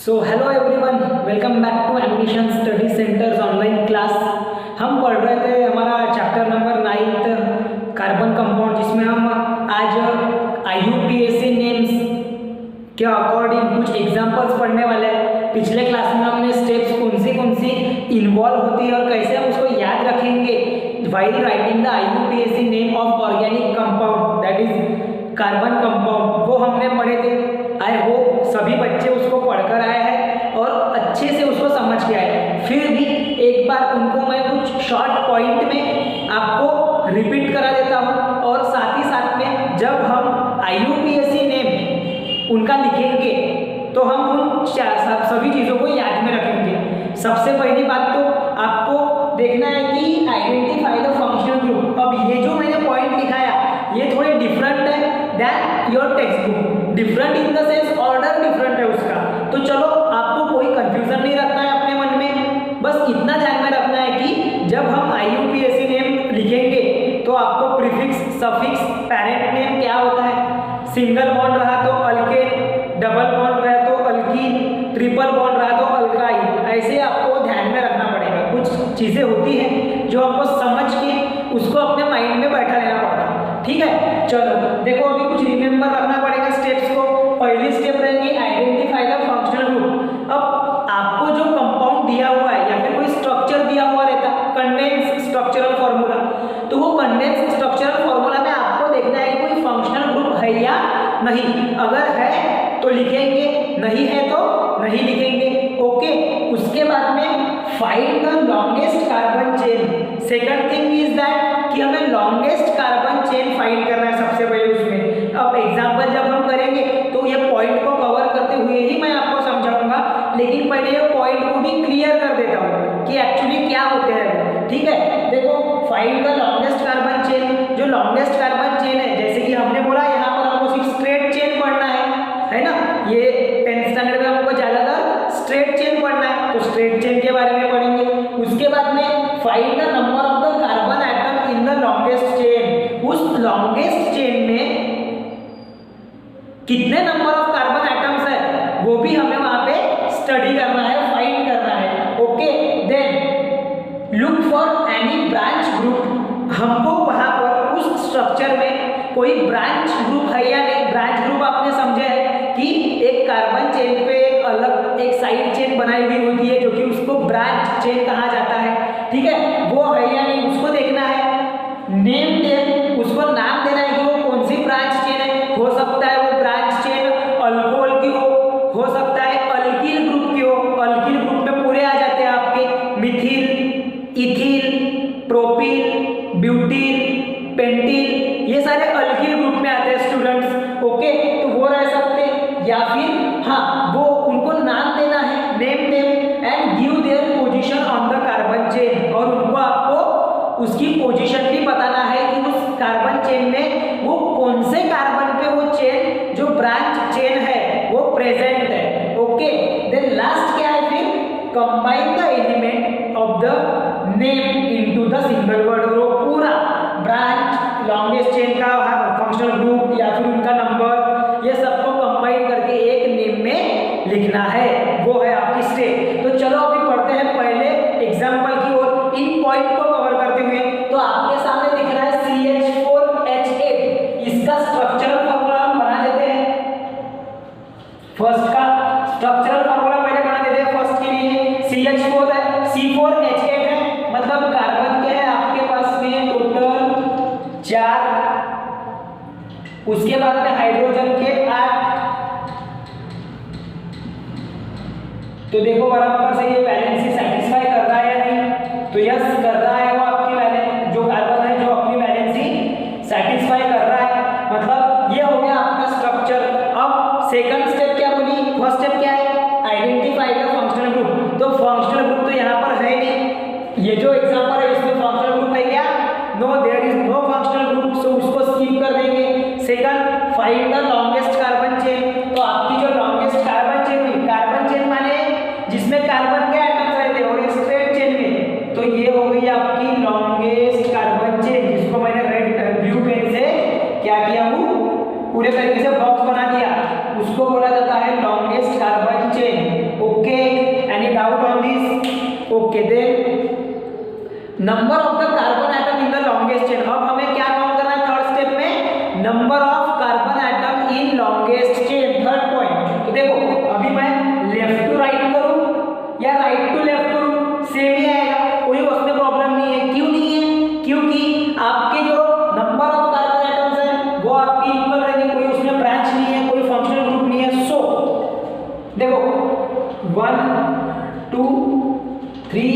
So hello everyone, welcome back to Ambition Study Centers online class. हम पढ़ रहे थे हमारा चैप्टर नंबर 9 कार्बन कंपाउंड, जिसमें हम आज IUPAC नेम्स के अकॉर्डिंग कुछ एग्जांपल्स पढ़ने वाले हैं। पिछले क्लास में हमने स्टेप्स कौन सी इन्वॉल्व होती है और कैसे हम उसको याद रखेंगे while writing the IUPAC name of organic compound, that is carbon compound, वो हमने पढ़े थे। आई होप सभी बच्चे उसको पढ़कर आए हैं और अच्छे से उसको समझ के आए। फिर भी एक बार उनको मैं कुछ शॉर्ट पॉइंट में आपको रिपीट करा देता हूँ, और साथ ही साथ में जब हम IUPAC नेम उनका लिखेंगे तो हम उन सभी चीज़ों को याद में रखेंगे। सबसे पहली बात तो आपको देखना है कि आइडेंटिफाई द फंक्शनल ग्रुप। अब ये जो मैंने पॉइंट लिखाया ये थोड़े डिफरेंट है then your text book. Different in the sense order different है उसका। तो चलो, आपको कोई कंफ्यूजन नहीं रखना है अपने मन में, बस इतना ध्यान में रखना है कि जब हम IUPAC नेम लिखेंगे तो आपको प्रीफिक्स, सफिक्स, पैरेंट नेम क्या होता है, सिंगल बॉन्ड रहा तो अल्केन, डबल बॉन्ड रहा तो अल्कीन, ट्रिपल बॉन्ड रहा तो अल्काइन, ऐसे आपको ध्यान में रखना पड़ेगा। कुछ चीज़ें होती हैं जो हमको समझ के उसको अपने माइंड में बैठा लेना पड़ता है, ठीक है। चलो देखो, अभी कुछ रिमेंबर रखना पड़ेगा स्टेप्स को। पहली स्टेप रहेगी आइडेंटिफाई द फंक्शनल ग्रुप। अब आपको जो कंपाउंड दिया हुआ है या फिर कोई स्ट्रक्चर दिया हुआ रहता है, कंडेंस स्ट्रक्चरल फॉर्मूला, तो वो कंडेंस स्ट्रक्चरल फॉर्मूला में आपको देखना है कोई फंक्शनल ग्रुप है या नहीं। अगर है तो लिखेंगे, नहीं है तो नहीं लिखेंगे, ओके। उसके बाद में find the longest carbon chain. Second thing is that कि हमें लॉन्गेस्ट कार्बन चेन फाइंड करना है सबसे पहले उसमें। अब एग्जांपल जब हम करेंगे तो ये पॉइंट को कवर करते हुए ही मैं आपको समझाऊंगा, लेकिन पहले ये पॉइंट को भी क्लियर कर देता हूँ कि एक्चुअली क्या होते हैं, ठीक है। देखो, find the longest carbon chain. जो लॉन्गेस्ट कार्बन चेन है, जैसे कि हमने बोला यहाँ पर हमको सिर्फ स्ट्रेट चेन पढ़ना है ना। ये 10th स्टैंडर्ड में हमको ज्यादातर स्ट्रेट चेन पढ़ना है, तो स्ट्रेट चेन के बारे में पढ़ेंगे। उसके बाद में find the number of the carbon atom in the longest chain. उस लॉन्गेस्ट चेन में कितने नंबर ऑफ कार्बन एटम्स है वो भी हमें वहां पे स्टडी करना है, फाइंड करना है, okay. Then look for any branch group. हमको वहां पर उस स्ट्रक्चर में कोई ब्रांच ग्रुप है या नहीं। ब्रांच ग्रुप आपने समझे है कि एक कार्बन चेन पे एक अलग एक साइड चेन बनाई हुई होती है जो कि उसको ब्रांच चेन कहा जाता है, ठीक है। वो है या नहीं उसको देखना है। नेम देम, उसको नाम देना है कि वो कौन सी ब्रांच चेन है। हो सकता है वो ब्रांच चेन अल्कोहल की हो सकता है अल्किल ग्रुप की हो। अल्किल ग्रुप में पूरे आ जाते हैं आपके Mithil, ethyl, propyl, butyl, pentyl, ये सारे अल्किल ग्रुप में आते हैं स्टूडेंट्स, ओके। तो वो रह सकते हैं, या फिर हाँ वो उनको नाम देना है, name them and give their position on the carbon chain. और उनको आपको उसकी पोजीशन भी बताना है कि उस कार्बन चेन में वो कौन से कार्बन पे वो चेन जो ब्रांच चेन है वो प्रेजेंट है, ओके। देन लास्ट क्या है, फिर combine the element of the name into the single word. वो पूरा ब्रांच, लॉन्गेस्ट चेन का फंक्शनल ग्रुप या फिर उनका नंबर, ये सबको कंबाइन करके एक नेम में लिखना है, वो है आपकी स्टेप। तो चलो अभी पढ़ते हैं पहले एग्जांपल की ओर। इन पॉइंट को कवर करते हुए तो आपके सामने दिख रहा है CH4H8। इसका स्ट्रक्चरल फॉर्मूला हम बना देते हैं। फर्स्ट का स्ट्रक्चरल फॉर्मूला पहले बना देते हैं। फर्स्ट के लिए CH4 है, C4H8 है, मतलब कार्बन के हैं आपके पास में टोटल 4, उसके बाद में हाइड्रोजन के 8। तो देखो बराबर से ये वैलेंसी सेटिस्फाई कर रहा है या नहीं, तो यस कर रहा है। वो आपकी वैलेंसी जो कार्बन है जो अपनी वैलेंसी सेटिस्फाई कर रहा है, मतलब ये हो गया आपका स्ट्रक्चर। अब सेकंड स्टेप क्या बोली, फर्स्ट स्टेप क्या है, आइडेंटिफाई द फंक्शनल ग्रुप। तो फंक्शनल ग्रुप तो यहाँ पर है नहीं, ये जो एग्जांपल है इसमें फंक्शनल ग्रुप है क्या, no, there is no functional group, so उसको स्किप कर देंगे। Second, find the longest carbon chain. तो आपकी जो लॉन्गेस्ट कार्बन चेन हुई, कार्बन चेन माने जिसमें कार्बन के एटम्स रहते हैं और एक स्ट्रेट चेन में, तो ये हो गई आपकी लॉन्गेस्ट कार्बन चेन, जिसको मैंने रेड ब्लू पेन से क्या किया हूँ, पूरे तरीके से बॉक्स बना दिया, उसको बोला जाता है longest carbon chain, okay, any doubt on this? Okay, then number of the carbon atom in the longest chain. अब हमें क्या काउंट करना है थर्ड स्टेप में? Number of carbon atom in longest chain, third point. तो देखो अभी मैं लेफ्ट टू राइट करूं या राइट टू लेफ्ट करूं, सेम ही आएगा, कोई उसमें प्रॉब्लम नहीं है। क्यों नहीं है? क्योंकि आपके जो नंबर ऑफ कार्बन एटम्स है वो आपकी इक्वल रहेंगे, कोई उसमें ब्रांच नहीं है, कोई फंक्शनल ग्रुप नहीं है। सो देखो 1 2 3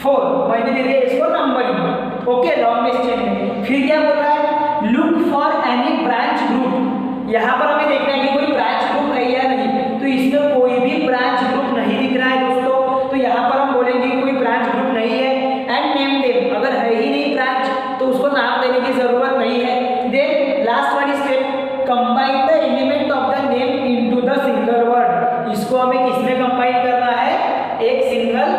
4 मैंने दे दिया इसको नंबरिंग, ओके, लॉन्गेस्ट चेन में। फिर क्या बोल रहा है? Look for any branch group. यहाँ पर हमें देखना है कि कोई ब्रांच ग्रुप है या नहीं, तो इसमें कोई भी ब्रांच ग्रुप नहीं दिख रहा है दोस्तों, तो यहाँ पर हम बोलेंगे कोई ब्रांच ग्रुप नहीं है। एंड नेम देम, अगर है ही नहीं ब्रांच तो उसको नाम देने की जरूरत नहीं है। देन लास्ट वाली step, combine the element of the name into the single word. इसको हमें किसमें कंबाइन करना है? एक सिंगल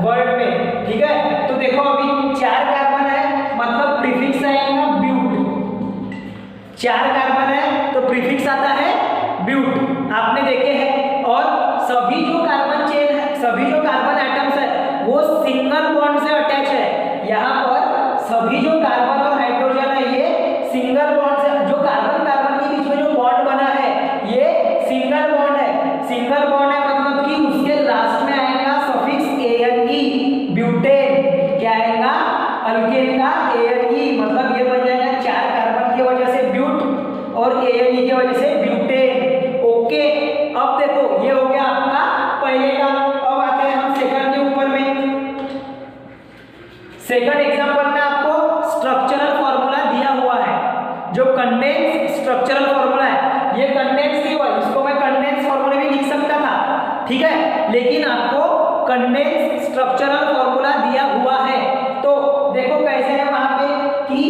वर्ड में, ठीक है। तो देखो अभी 4 कार्बन है, मतलब प्रीफिक्स आएगा ब्यूट। 4 कार्बन है तो प्रीफिक्स आता है ब्यूट, आपने देखे हैं। और सभी जो कार्बन चेन है, सभी जो कार्बन एटम्स है वो सिंगल बॉन्ड से अटैच है। यहाँ पर सभी जो कार्बन और हाइड्रोजन है ये सिंगल बॉन्ड से, जो कार्बन कार्बन के बीच में जो बॉन्ड बना है ये सिंगल बॉन्ड है। सिंगल बॉन्ड है मतलब कि उसके लास्ट में आएगा सफिक्स ANE, ब्यूटेन। क्या आएगा? अल्केन का ANE, मतलब ये बन जाएगा 4 कार्बन की वजह से ब्यूट और ANE की वजह से ब्यूटेन, ओके। अब देखो ये हो गया आपका पहले का। अब आते हैं हम सेकंड के ऊपर में। सेकंड एग्जांपल में आपको स्ट्रक्चरल फॉर्मूला दिया हुआ है, जो कंडेंस स्ट्रक्चरल फॉर्मूला है। ये कंडेंस नहीं हुआ, इसको मैं कंडेंस फॉर्मूला भी लिख सकता था, ठीक है, लेकिन आपको कंडेंस स्ट्रक्चरल फॉर्मूला दिया हुआ है। तो देखो कैसे है वहां पे कि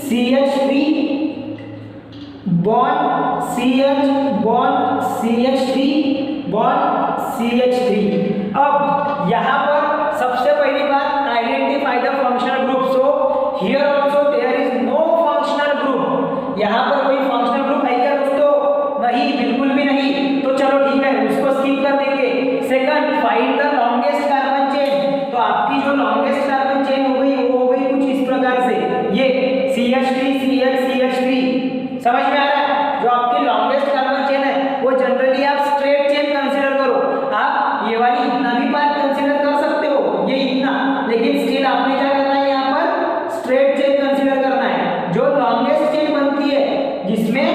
CH3 bond CH bond CH3 bond CH3। अब यहाँ पर सबसे पहली बात, identify the functional group. So here also there is no functional group. यहाँ पर कोई फंक्शनल ग्रुप है क्या दोस्तों? नहीं, बिल्कुल भी नहीं। तो चलो ठीक है, उसको स्किप कर देंगे। Second, find the longest carbon chain. तो आपकी जो लॉन्गेस्ट कार्बन चेन हो गई वो हो गई कुछ इस प्रकार से, ये CH3 CH CH3, समझ में आ रहा है? जो आपकी लॉन्गेस्ट कार्बन चेन है वो जनरली आप स्ट्रेट चेन कंसीडर करो। आप ये वाली इतना भी पार्ट कंसीडर कर सकते हो, ये इतना, लेकिन स्टिल आपने क्या करना है? यहाँ पर स्ट्रेट चेन कंसीडर करना है। जो लॉन्गेस्ट चेन बनती है जिसमें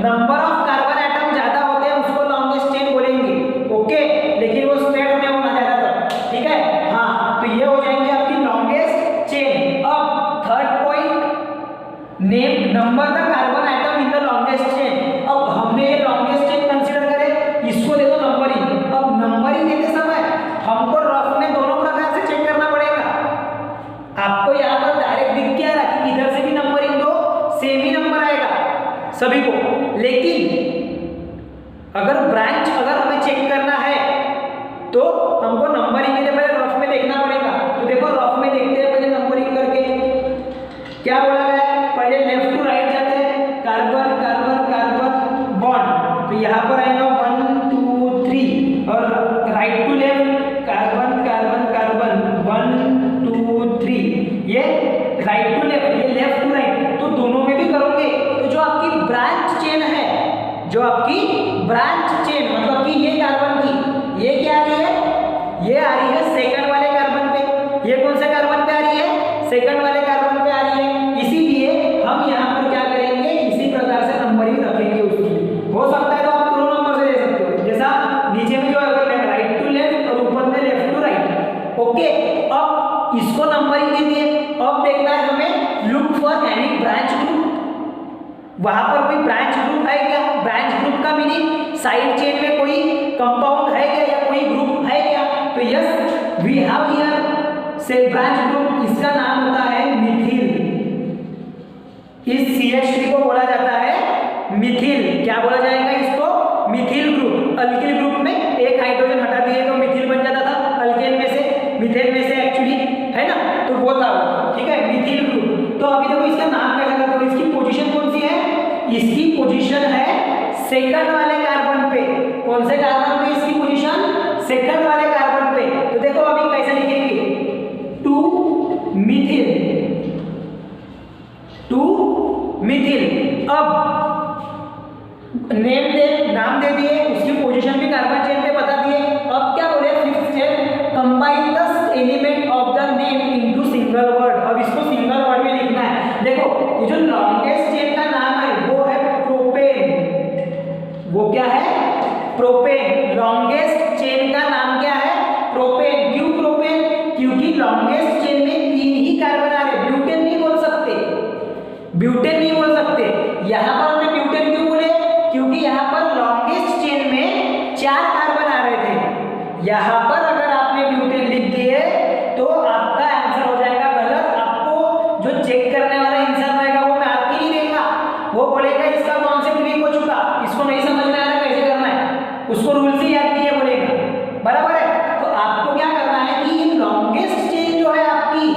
नंबर ऑफ कार्बन एटम ज्यादा होते हैं उसको लॉन्गेस्ट चेन बोलेंगे, ओके, लेकिन वो स्ट्रेट होने वाला ज्यादातर, ठीक है। हाँ, तो ये हो जाएंगे आपकी लॉन्गेस्ट चेन। अब third point, name number the carbon atom in the longest chain. अब हमने ये लॉन्गेस्ट चेन कंसीडर करे, इसको दे दो नंबरिंग। अब नंबरिंग देते समय हमको रफ में दोनों प्रकार से चेक करना पड़ेगा। आपको यहाँ पर डायरेक्ट दिख क्या रहा कि इधर से भी नंबरिंग दो, सेम ही नंबर आएगा सभी को। लेकिन अगर ब्रांच अगर हमें चेक करना है तो हमको नंबरिंग के लिए पहले रफ में देखना पड़ेगा। तो देखो रफ में देखते हैं पहले नंबरिंग करके। क्या बोला गया है? पहले लेफ्ट टू राइट जाते हैं, कार्बन कार्बन कार्बन बॉन्ड। तो यहाँ पर आएगा 1 2 3, और right to left carbon carbon carbon 1 2 3, ये राइट टू लेफ्ट, ये लेफ्ट टू राइट। तो दोनों में भी करोगे तो जो आपकी ब्रांच चेन है, जो आपकी ब्रांच चेन मतलब कि ये कार्बन की ये क्या आ रही है? ये आ रही है सेकंड वाले कार्बन पे। ये कौन से कार्बन पे आ रही है? सेकंड वाले कार्बन पे आ रही है। इसीलिए हम यहाँ पर क्या करेंगे? इसी प्रकार से नंबरिंग रखेंगे उसकी। हो सकता है तो आप दोनों नंबर से दे सकते हो, जैसा नीचे में जो है राइट टू लेफ्ट और ऊपर में लेफ्ट टू राइट, ओके। अब इसको नंबरिंग दे दिए। अब देखना है हमें look for any branch group. वहां पर कोई ब्रांच ग्रुप है क्या? ब्रांच ग्रुप का मीनिंग साइड चेन में कोई कंपाउंड है क्या या कोई ग्रुप है क्या? तो यस वी हैव हियर से ब्रांच ग्रुप। इसका नाम होता है मिथिल। इस CH3 को बोला जाता है मिथिल। क्या बोला जाएगा इसको? Methyl group. अल्किल ग्रुप में एक हाइड्रोजन हटा दिए तो मिथिल बन जाता था, अल्केन में से मिथेन में से एक्चुअली, है ना? तो वो था, ठीक है, मिथिल ग्रुप। तो अभी देखो इसका नाम कैसा करते हो, इसकी पोजीशन कौन सी है? इसकी पोजीशन है सेकंड वाले कार्बन पे। कौन से कार्बन पे इसकी पोजीशन? सेकंड नाम दे दिए, उसकी पोजीशन भी कार्बन चेन में बता दिए। अब क्या बोले, fifth step, combine the element of the name into single word. अब इसको सिंगल वर्ड में लिखना है। देखो ये जो लॉन्गेस्ट चेन का नाम है वो है प्रोपेन। वो क्या है, प्रोपेन। लॉन्गेस्ट चेन का नाम क्या है, प्रोपेन। क्यों प्रोपेन, क्योंकि लॉन्गेस्ट चेन में 3 ही कार्बन आ रहे। ब्यूटेन नहीं बोल सकते, ब्यूटेन नहीं बोल सकते। यहाँ पर हमने ब्यूटेन क्यों बोले, क्योंकि यहाँ पर लॉन्गेस्ट चेन में 4 कार्बन आ रहे थे। यहाँ पर अगर आपने ब्यूटेन लिख दिए तो आपका आंसर हो जाएगा गलत। आपको जो चेक करने वाला इंसान रहेगा वो मार्क ही नहीं देगा, वो बोलेगा इसका कॉन्सेप्ट वीक हो चुका, इसको नहीं समझ में आ रहा कैसे करना है, उसको रूल्स ही याद नहीं है बोलेगा। बराबर है। तो आपको क्या करना है कि लॉन्गेस्ट चेन जो है आपकी,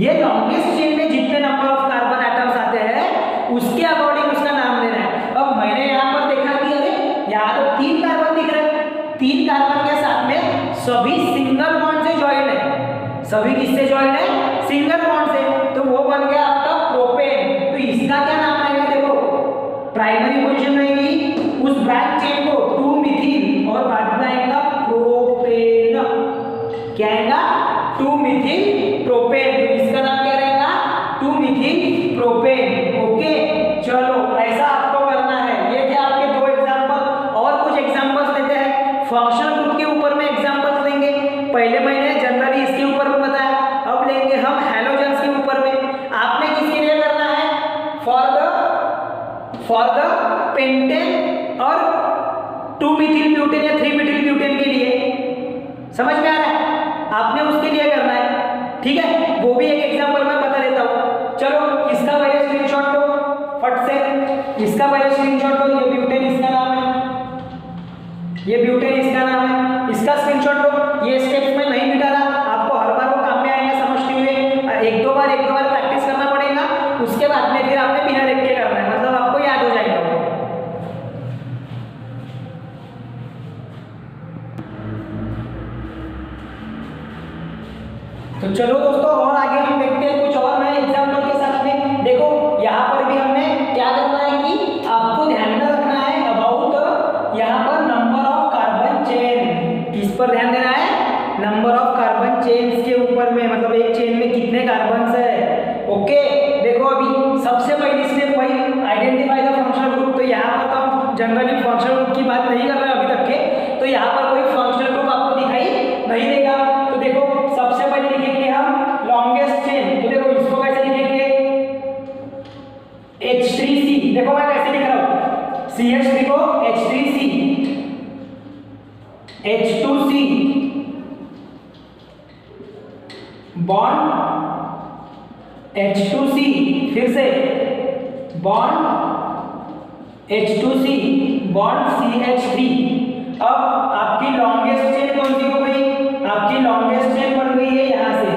ये लॉन्गेस्ट चेन में जितने नंबर ऑफ कार्बन एटम्स आते हैं उसके अकॉर्डिंग उसका नाम देना है। अब मैंने यहाँ पर देखा कि अरे यहाँ तो 3 कार्बन दिख रहे हैं, 3 कार्बन के साथ में सभी सिंगल बॉन्ड से ज्वाइन है। सभी किससे ज्वाइन है, सिंगल बॉन्ड से। तो वो बन गया आपका प्रोपेन। तो इसका क्या नाम रहेगा, देखो प्राइमरी पोजीशन रहेगी उस ब्रांच चेन को 2 मिथिल और बाद में आएगा प्रोपेन। क्या आएगा, 2 मिथिल प्रोपेन। तो इसका नाम क्या रहेगा, 2 मिथिल प्रोपेन। ओके चलो ऐसा आपको करना है। ये थे आपके 2 एग्जांपल। और कुछ एग्जांपल्स लेते हैं। फंक्शनल ग्रुप के ऊपर में एग्जांपल्स लेंगे। पहले मैंने जनरली इसके ऊपर में बताया, अब लेंगे हम हैलोजन्स के ऊपर में। आपने किसके लिए करना है, फॉर द पेंटेन और 2 मिथिल ब्यूटेन या 3 मिथिल ब्यूटेन के लिए। समझ में आ रहा है, आपने उसके लिए करना है। ठीक है, वो भी एक एग्जांपल मैं बता देता हूँ। चलो इसका पहले स्क्रीनशॉट लो फट से, इसका पहले स्क्रीनशॉट लो। ये ब्यूटेन इसका नाम है, ये ब्यूटेन इसका नाम है, इसका स्क्रीनशॉट लो। ये स्टेप्स में नहीं मिटा रहा, आपको हर बार वो काम में आएगा समझते हुए। एक दो बार प्रैक्टिस करना पड़ेगा, उसके बाद में फिर आपने बिना देख के करना है, मतलब आपको याद हो जाएगा वो। तो चलो दोस्तों और आगे हम देखते हैं कुछ और नए एग्जाम्पल के साथ में। देखो यहाँ पर भी हमने क्या करना है कि आपको ध्यान में रखना है अबाउट यहाँ पर नंबर ऑफ कार्बन चेन। किस पर ध्यान देना है, नंबर ऑफ कार्बन चेन्स के ऊपर में, मतलब एक चेन में कितने कार्बन है। ओके देखो अभी सबसे पहली स्टेप वही आइडेंटिफाई द फंक्शनल ग्रुप। तो यहाँ पर तो हम जनरली फंक्शनल ग्रुप की बात नहीं कर रहे अभी तक के, तो यहाँ पर कोई फंक्शनल ग्रुप आपको दिखाई नहीं देगा। तो देखो सबसे पहले लिखेंगे हम लॉन्गेस्ट चेन। तो देखो इसको कैसे लिखेंगे, H3C। देखो मैं कैसे लिख रहा हूँ, CH3 को H3C, H2C बॉन्ड H2C, फिर से बॉन्ड H2C बॉन्ड CH3। अब आपकी लॉन्गेस्ट चेन कौन सी हो गई, आपकी लॉन्गेस्ट चेन बन गई है यहां से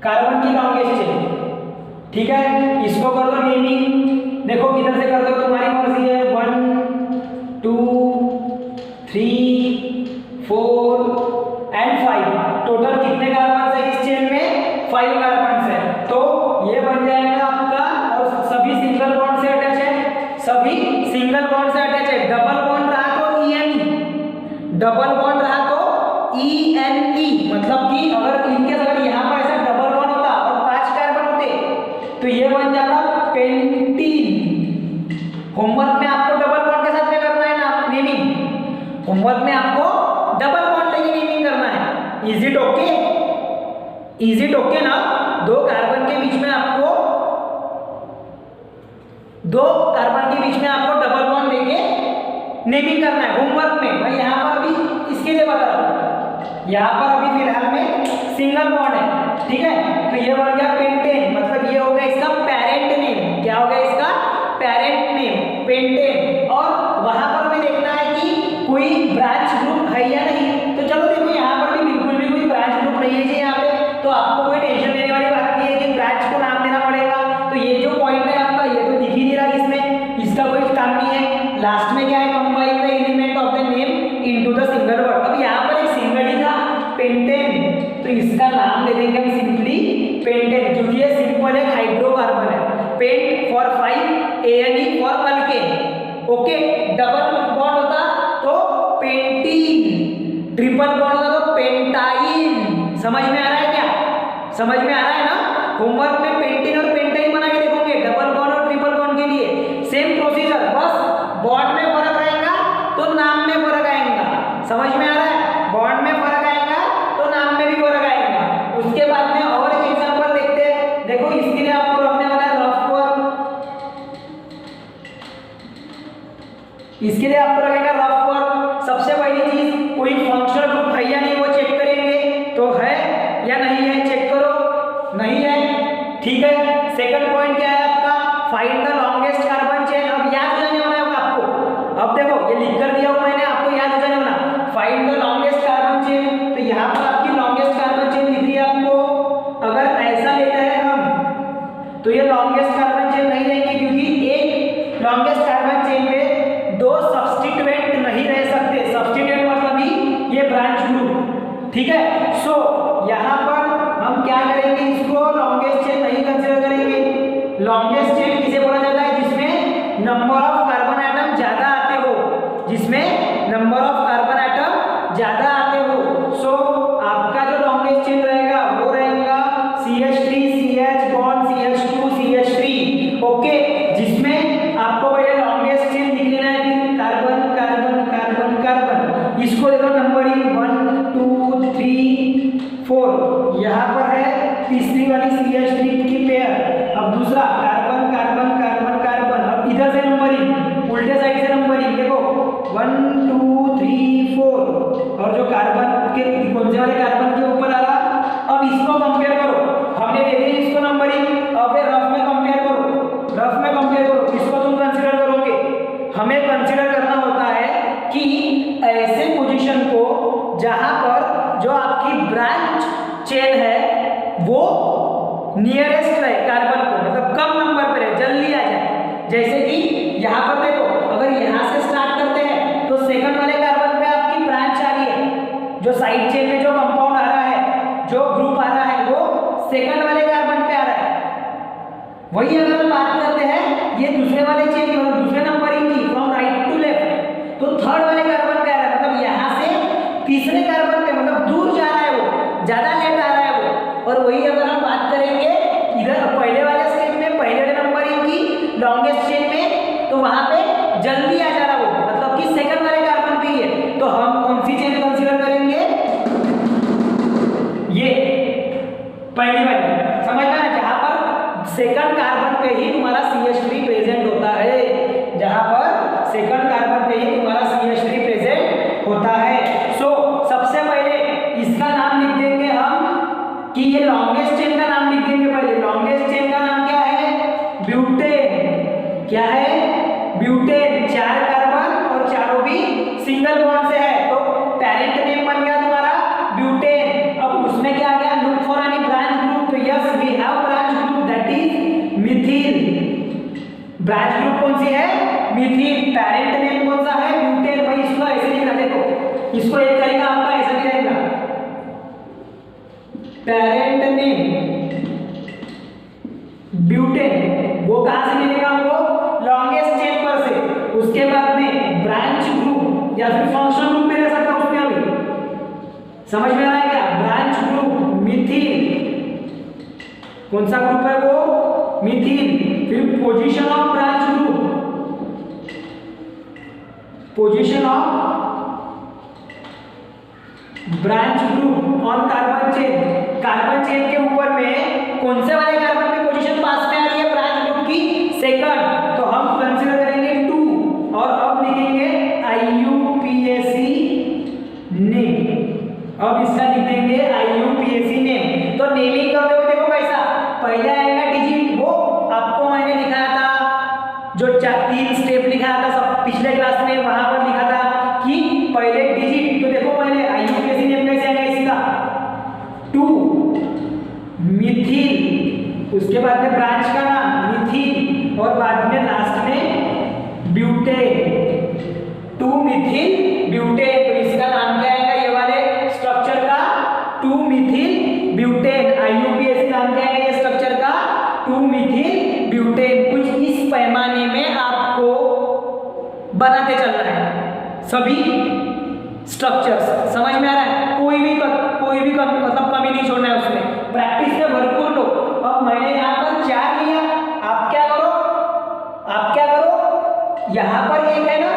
कार्बन की लॉन्गेस्ट चेन। ठीक है, इसको कर दो नेमिंग। देखो किधर से कर दो, तुम्हारी मर्जी है। 1 2 3 4 एंड 5। टोटल कितने कार्बन है इस चेन में, 5 कार्बन है। तो ये बन जाएगा आपका, और सभी सिंगल बॉन्ड से अटैच है, सभी सिंगल बॉन्ड से अटैच है। डबल बॉन्ड रहा तो ENE, डबल बॉन्ड रहा तो ENE, मतलब कि अगर इनके अगर यहाँ पर ऐसा डबल बॉन्ड होता और 5 कार्बन होते तो ये बन जाता पेंटीन। होमवर्क में आपको डबल बॉन्ड के साथ क्या करना है ना, नेमिंग। होमवर्क में आपको डबल बॉन्ड लेके नेमिंग करना है। Is it okay, is it okay ना। 2 कार्बन के बीच में आपको, 2 कार्बन के बीच में आपको डबल बॉन्ड लेके नेमिंग करना है होमवर्क में। मैं यहाँ पर अभी इसके लिए बता रहा हूँ, यहाँ पर अभी फिलहाल में सिंगल बॉन्ड है। ठीक है, तो ये बन गया पेंटेन, मतलब ये हो गया इसका पेरेंट नेम। क्या हो गया इसका, पेरेंट नेम पेंटेन। और वहां पर हमें देखना है कि कोई ब्रांच ग्रुप है या नहीं। तो चलो देखो यहाँ पर भी बिल्कुल भी कोई ब्रांच ग्रुप नहीं है जी यहाँ पे, तो आपको कोई टेंशन लेने वाली बात नहीं है कि ब्रांच को नाम देना पड़ेगा। तो ये जो पॉइंट है आपका, ये तो दिख ही नहीं रहा इसमें, इसका कोई काम नहीं है। लास्ट में क्या है, combine the element of the name into the single word. अब यहाँ पर एक सिंगल ही था पेंटेन, तो इसका नाम दे देंगे हम सिंपली पेंटेन, क्योंकि ये सिंपल एक हाइड्रोकार्बन है। Pent for 5 ANE for alkane. Okay, double bond होता तो पेंटीन, ट्रिपल बॉन्ड होता तो पेंटाइन। समझ में आ रहा है क्या? समझ में आ रहा है ना? होमवर्क में पेंटीन और पेंटाइन बना के देखोगे, डबल बॉन्ड और ट्रिपल बॉन्ड के लिए सेम प्रोसीजर, बस बॉन्ड में फर्क आएगा तो नाम में फर्क आएगा। समझ में आ रहा है? बॉन्ड में फर्क आएगा तो नाम में भी फर्क आएगा। उसके बाद में और एक एग्जांपल देखते हैं। देखो इसके लिए आपको रखने वाला है रफ वर्क, इसके लिए आपको लगेगा रफ वर्क। सबसे पहली चीज, कोई फंक्शनल ग्रुप है या नहीं वो चेक करेंगे, तो है या नहीं है चेक करो, नहीं है, ठीक है। सेकंड पॉइंट क्या है आपका, find the longest carbon chain. अब याद हो जाने वाला है आपको, अब देखो ये लिख कर दिया हूं मैंने, आपको याद हो जाने वाला, find the longest carbon chain. तो यहाँ पर आपकी लॉन्गेस्ट कार्बन चेन दिख रही है आपको। अगर ऐसा लेते हैं हम तो ये लॉन्गेस्ट कार्बन चेन नहीं रहेंगे, क्योंकि एक लॉन्गेस्ट कार्बन चेन में दो सब्स्टिट्यूएंट नहीं रह सकते। सब्स्टिट्यूएंट मतलब ही ये ब्रांच ग्रुप, ठीक है। सो यहाँ पर हम क्या करेंगे, इसको लॉन्गेस्ट चेन नहीं कंसीडर करेंगे। लॉन्गेस्ट चेन किसे बोला जाता है, जिसमें नंबर ऑफ कार्बन एटम ज्यादा आते हो, जिसमें नंबर ऑफ कार्बन एटम ज्यादा आते हो। सो आपका जो लॉन्गेस्ट चेन रहेगा वो रहेगा CH3 CH bond CH2 CH3। Okay, जिसमें आपको पहले लॉन्गेस्ट चेन लिख लेना है, कार्बन कार्बन कार्बन कार्बन। इसको देखो नंबरिंग 1 2 3 4, यहाँ पर है तीसरी वाली CH3 की पेयर। अब दूसरा कार्बन कार्बन कार्बन कार्बन, अब इधर से नंबरिंग, उल्टे साइड से नंबरिंग, देखो 1 2 3 4, और जो कार्बन के कौन से वाले कार्बन के ऊपर आ रहा, अब इसको कंपेयर करो। हमने दे दी इसको नंबरिंग, अब रफ में कंपेयर करो, रफ में कंपेयर करो, इसको तुम कंसीडर करोगे। हमें कंसीडर करना होता है कि ऐसे पोजीशन को जहां पर जो आपकी ब्रांच चेन है वो नियरेस्ट रहे कार्बन को, मतलब कम नंबर पर है, जल्दी आ जाए। जैसे कि यहाँ पर देखो, अगर यहाँ से स्टार्ट करते हैं तो सेकंड वाले कार्बन पे आपकी ब्रांच आ रही है, जो साइड चेन में जो कंपाउंड आ रहा है, जो ग्रुप आ रहा है, वो सेकंड वाले कार्बन पे आ रहा है। वही अगर हम बात करते हैं ये दूसरे वाले चेन की, मतलब दूसरे नंबरिंग की, फ्रॉम राइट टू लेफ्ट, तो थर्ड वाले कार्बन पे आ रहा है, मतलब यहाँ से तीसरे कार्बन पे, मतलब दूर जा रहा है वो, ज्यादा लेट आ रहा है वो। और वही अगर हम बात करेंगे इधर पहले वाले स्टेप में, पहले वाले नंबरिंग की लॉन्गेस्ट चेन में, तो वहां पे जल्दी आ जा रहा वो, मतलब कि सेकंड वाले कार्बन पे ही है। तो हम कौन सी चेन कंसीडर करेंगे, ये पहली वाली। समझ में आया, जहां पर सेकंड कार्बन पे ही तुम्हारा CH3 प्रेजेंट होता है, जहां पर सेकंड कार्बन पे ही तुम्हारा CH3 प्रेजेंट होता है। सो सबसे पहले इसका नाम लिख देंगे हम, कि ये लॉन्गेस्ट चेन का नाम लिख देंगे पहले। लॉन्गेस्ट चेन का नाम क्या है, ब्यूटेन। क्या है, ब्यूटेन। 4 कार्बन और चारों भी सिंगल बॉन्ड से है, तो पैरेंट नेम बन गया तुम्हारा ब्यूटेन। अब उसमें क्या आ गया, look for any branch group, तो yes we have branch group, that is methyl. Branch group कौन सी है, मिथिल। पैरेंट नेम कौन सा है, ब्यूटेन। भाई इसको ऐसे लिखना, देखो इसको एक तरीका आपका ऐसा भी रहेगा, पैरेंट नेम ब्यूटेन। वो कहां से मिलेगा हमको, लॉन्गेस्ट चेन पर से। उसके बाद में ब्रांच ग्रुप या फिर फंक्शनल ग्रुप में रह सकता उसमें। अभी समझ में आ रहा है क्या, ब्रांच ग्रुप मिथिल, कौन सा ग्रुप है वो, मिथिल। फिर position of branch group, position of branch group on carbon chain. Carbon chain के ऊपर में कौन से वाले कार्बन पे पोजीशन पास में आ रही है ब्रांच ग्रुप की, सेकंड, तो हम कंसीडर करेंगे 2, और अब लिखेंगे IUPAC नेम। अब इसका लिख देंगे IUPAC नेम। तो नेमिंग करते हुए देखो कैसा, पहले आएगा डिजिट, वो आपको मैंने लिखाया था, जो 3 स्टेप लिखाया था सब पिछले क्लास में, वहां पर लिखा था कि पहले डिजिट। तो देखो पहले IUPAC नेम कैसे आएगा इसका, 2 मिथिल, उसके बाद में ब्रांच का नाम मिथिल, और बाद में लास्ट में ब्यूटेन, 2 मिथिल ब्यूटेन। तो इसका नाम क्या आएगा, ये वाले स्ट्रक्चर का 2 मिथिल ब्यूटेन। IUPAC नाम क्या है ये स्ट्रक्चर का, 2 मिथिल ब्यूटेन। कुछ इस पैमाने में आपको बनाते चलना है सभी स्ट्रक्चर्स। समझ में आ रहा है? कोई भी मतलब कमी नहीं छोड़ना है उसमें। प्रैक्टिस में भरपूर लो। अब मैंने यहाँ पर 4 लिया, आप क्या करो यहाँ पर एक है ना,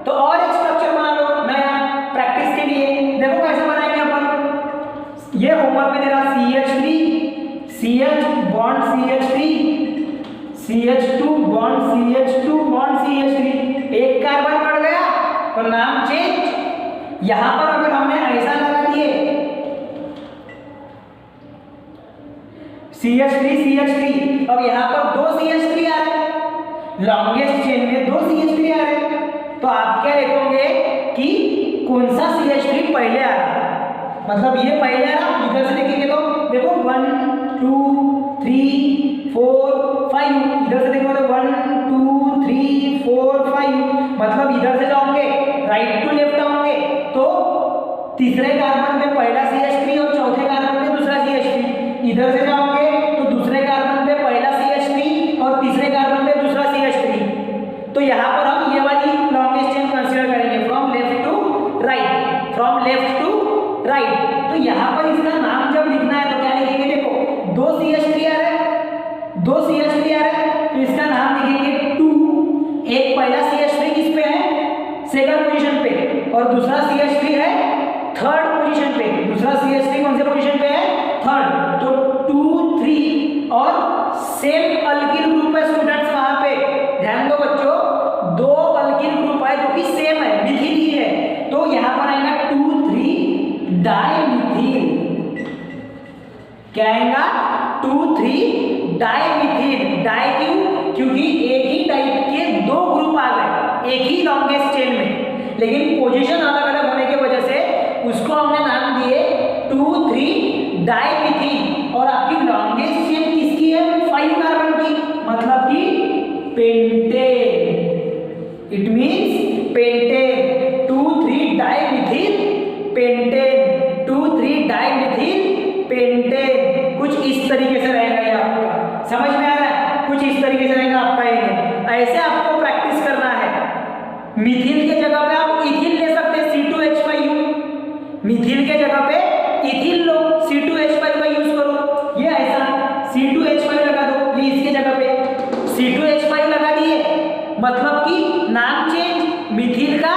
तो और एक स्ट्रक्चर बना लो नया प्रैक्टिस के लिए। देखो कैसे बनाएंगे अपन। ये होमवर्क में दे रहा CH3 CH bond CH3 CH2 bond CH2 bond CH3, एक कार्बन बढ़ गया तो नाम चेंज। यहां पर अगर हमने ऐसा लगा दिए CH3 CH3, अब यहां पर 2 CH3 आ रहे हैं, लॉन्गेस्ट चेन में 2 CH3 आ रहे हैं, तो आप क्या लिखोगे कि कौन सा CH3 पहले आ रहा है। मतलब ये पहले आ रहा, इधर से देखेंगे तो देखो 1 2 3 4 5, इधर से देखो तो 1 2 3 4 5, मतलब इधर से जाओगे राइट टू लेफ्ट आओगे तो तीसरे कार्बन पे पहला CH3 और चौथे कार्बन पे दूसरा CH3, इधर से जाओगे तो दूसरे कार्बन पे पहला CH3 और तीसरे कार्बन पे दूसरा CH3। तो यहाँ पर हम ये वाली लॉन्गेस्ट चेन कंसीडर करेंगे from left to right, from left to right. तो यहाँ पर इसका नाम जब लिखना है तो क्या लिखेंगे, देखो 2 CH3 आ रहा है, 2 CH3 आ रहा है, तो इसका नाम लिखेंगे 2। एक पहला CH3 किस पे है, सेकंड पोजीशन पे, और दूसरा CH3 है थर्ड पोजीशन पे। दूसरा CH3 कौन से पोजीशन पे है, थर्ड। तो 2 3 और सेम अल्किल ग्रुप है स्टूडेंट्स वहां पे, ध्यान दो बच्चों, 2 अल्किल ग्रुप है जो कि सेम है, मिथिल ही है, तो यहां पर आएगा 2 3 डाइमिथिल। क्या आएगा, 2 3 डाइमिथिल। डाई क्यों, क्योंकि एक ही टाइप के 2 ग्रुप आ गए एक ही लॉन्गेस्ट चेन में, लेकिन पोजीशन अलग अलग होने की वजह से उसको हमने नाम दिए 2 3 डाइमिथिल। और आपकी लॉन्गेस्ट चेन किसकी है, 5 कार्बन की, मतलब कि pentane. It means pentane, 2 3 dimethyl pentane, 2 3 dimethyl pentane. कुछ इस तरीके से रहेगा ये आपका, समझ में आ रहा है, कुछ इस तरीके से रहेगा आपका ये। ऐसे आपको प्रैक्टिस करना है। मिथिल के जगह पे आप इथिल ले सकते हैं, C2H5, मिथिल के जगह पे इथिल लो, C2H5 का यूज करो। ये ऐसा C2H5 लगा दो, ये इसके जगह पे C2H5 लगा दिए, मतलब कि नाम चेंज, मिथिल का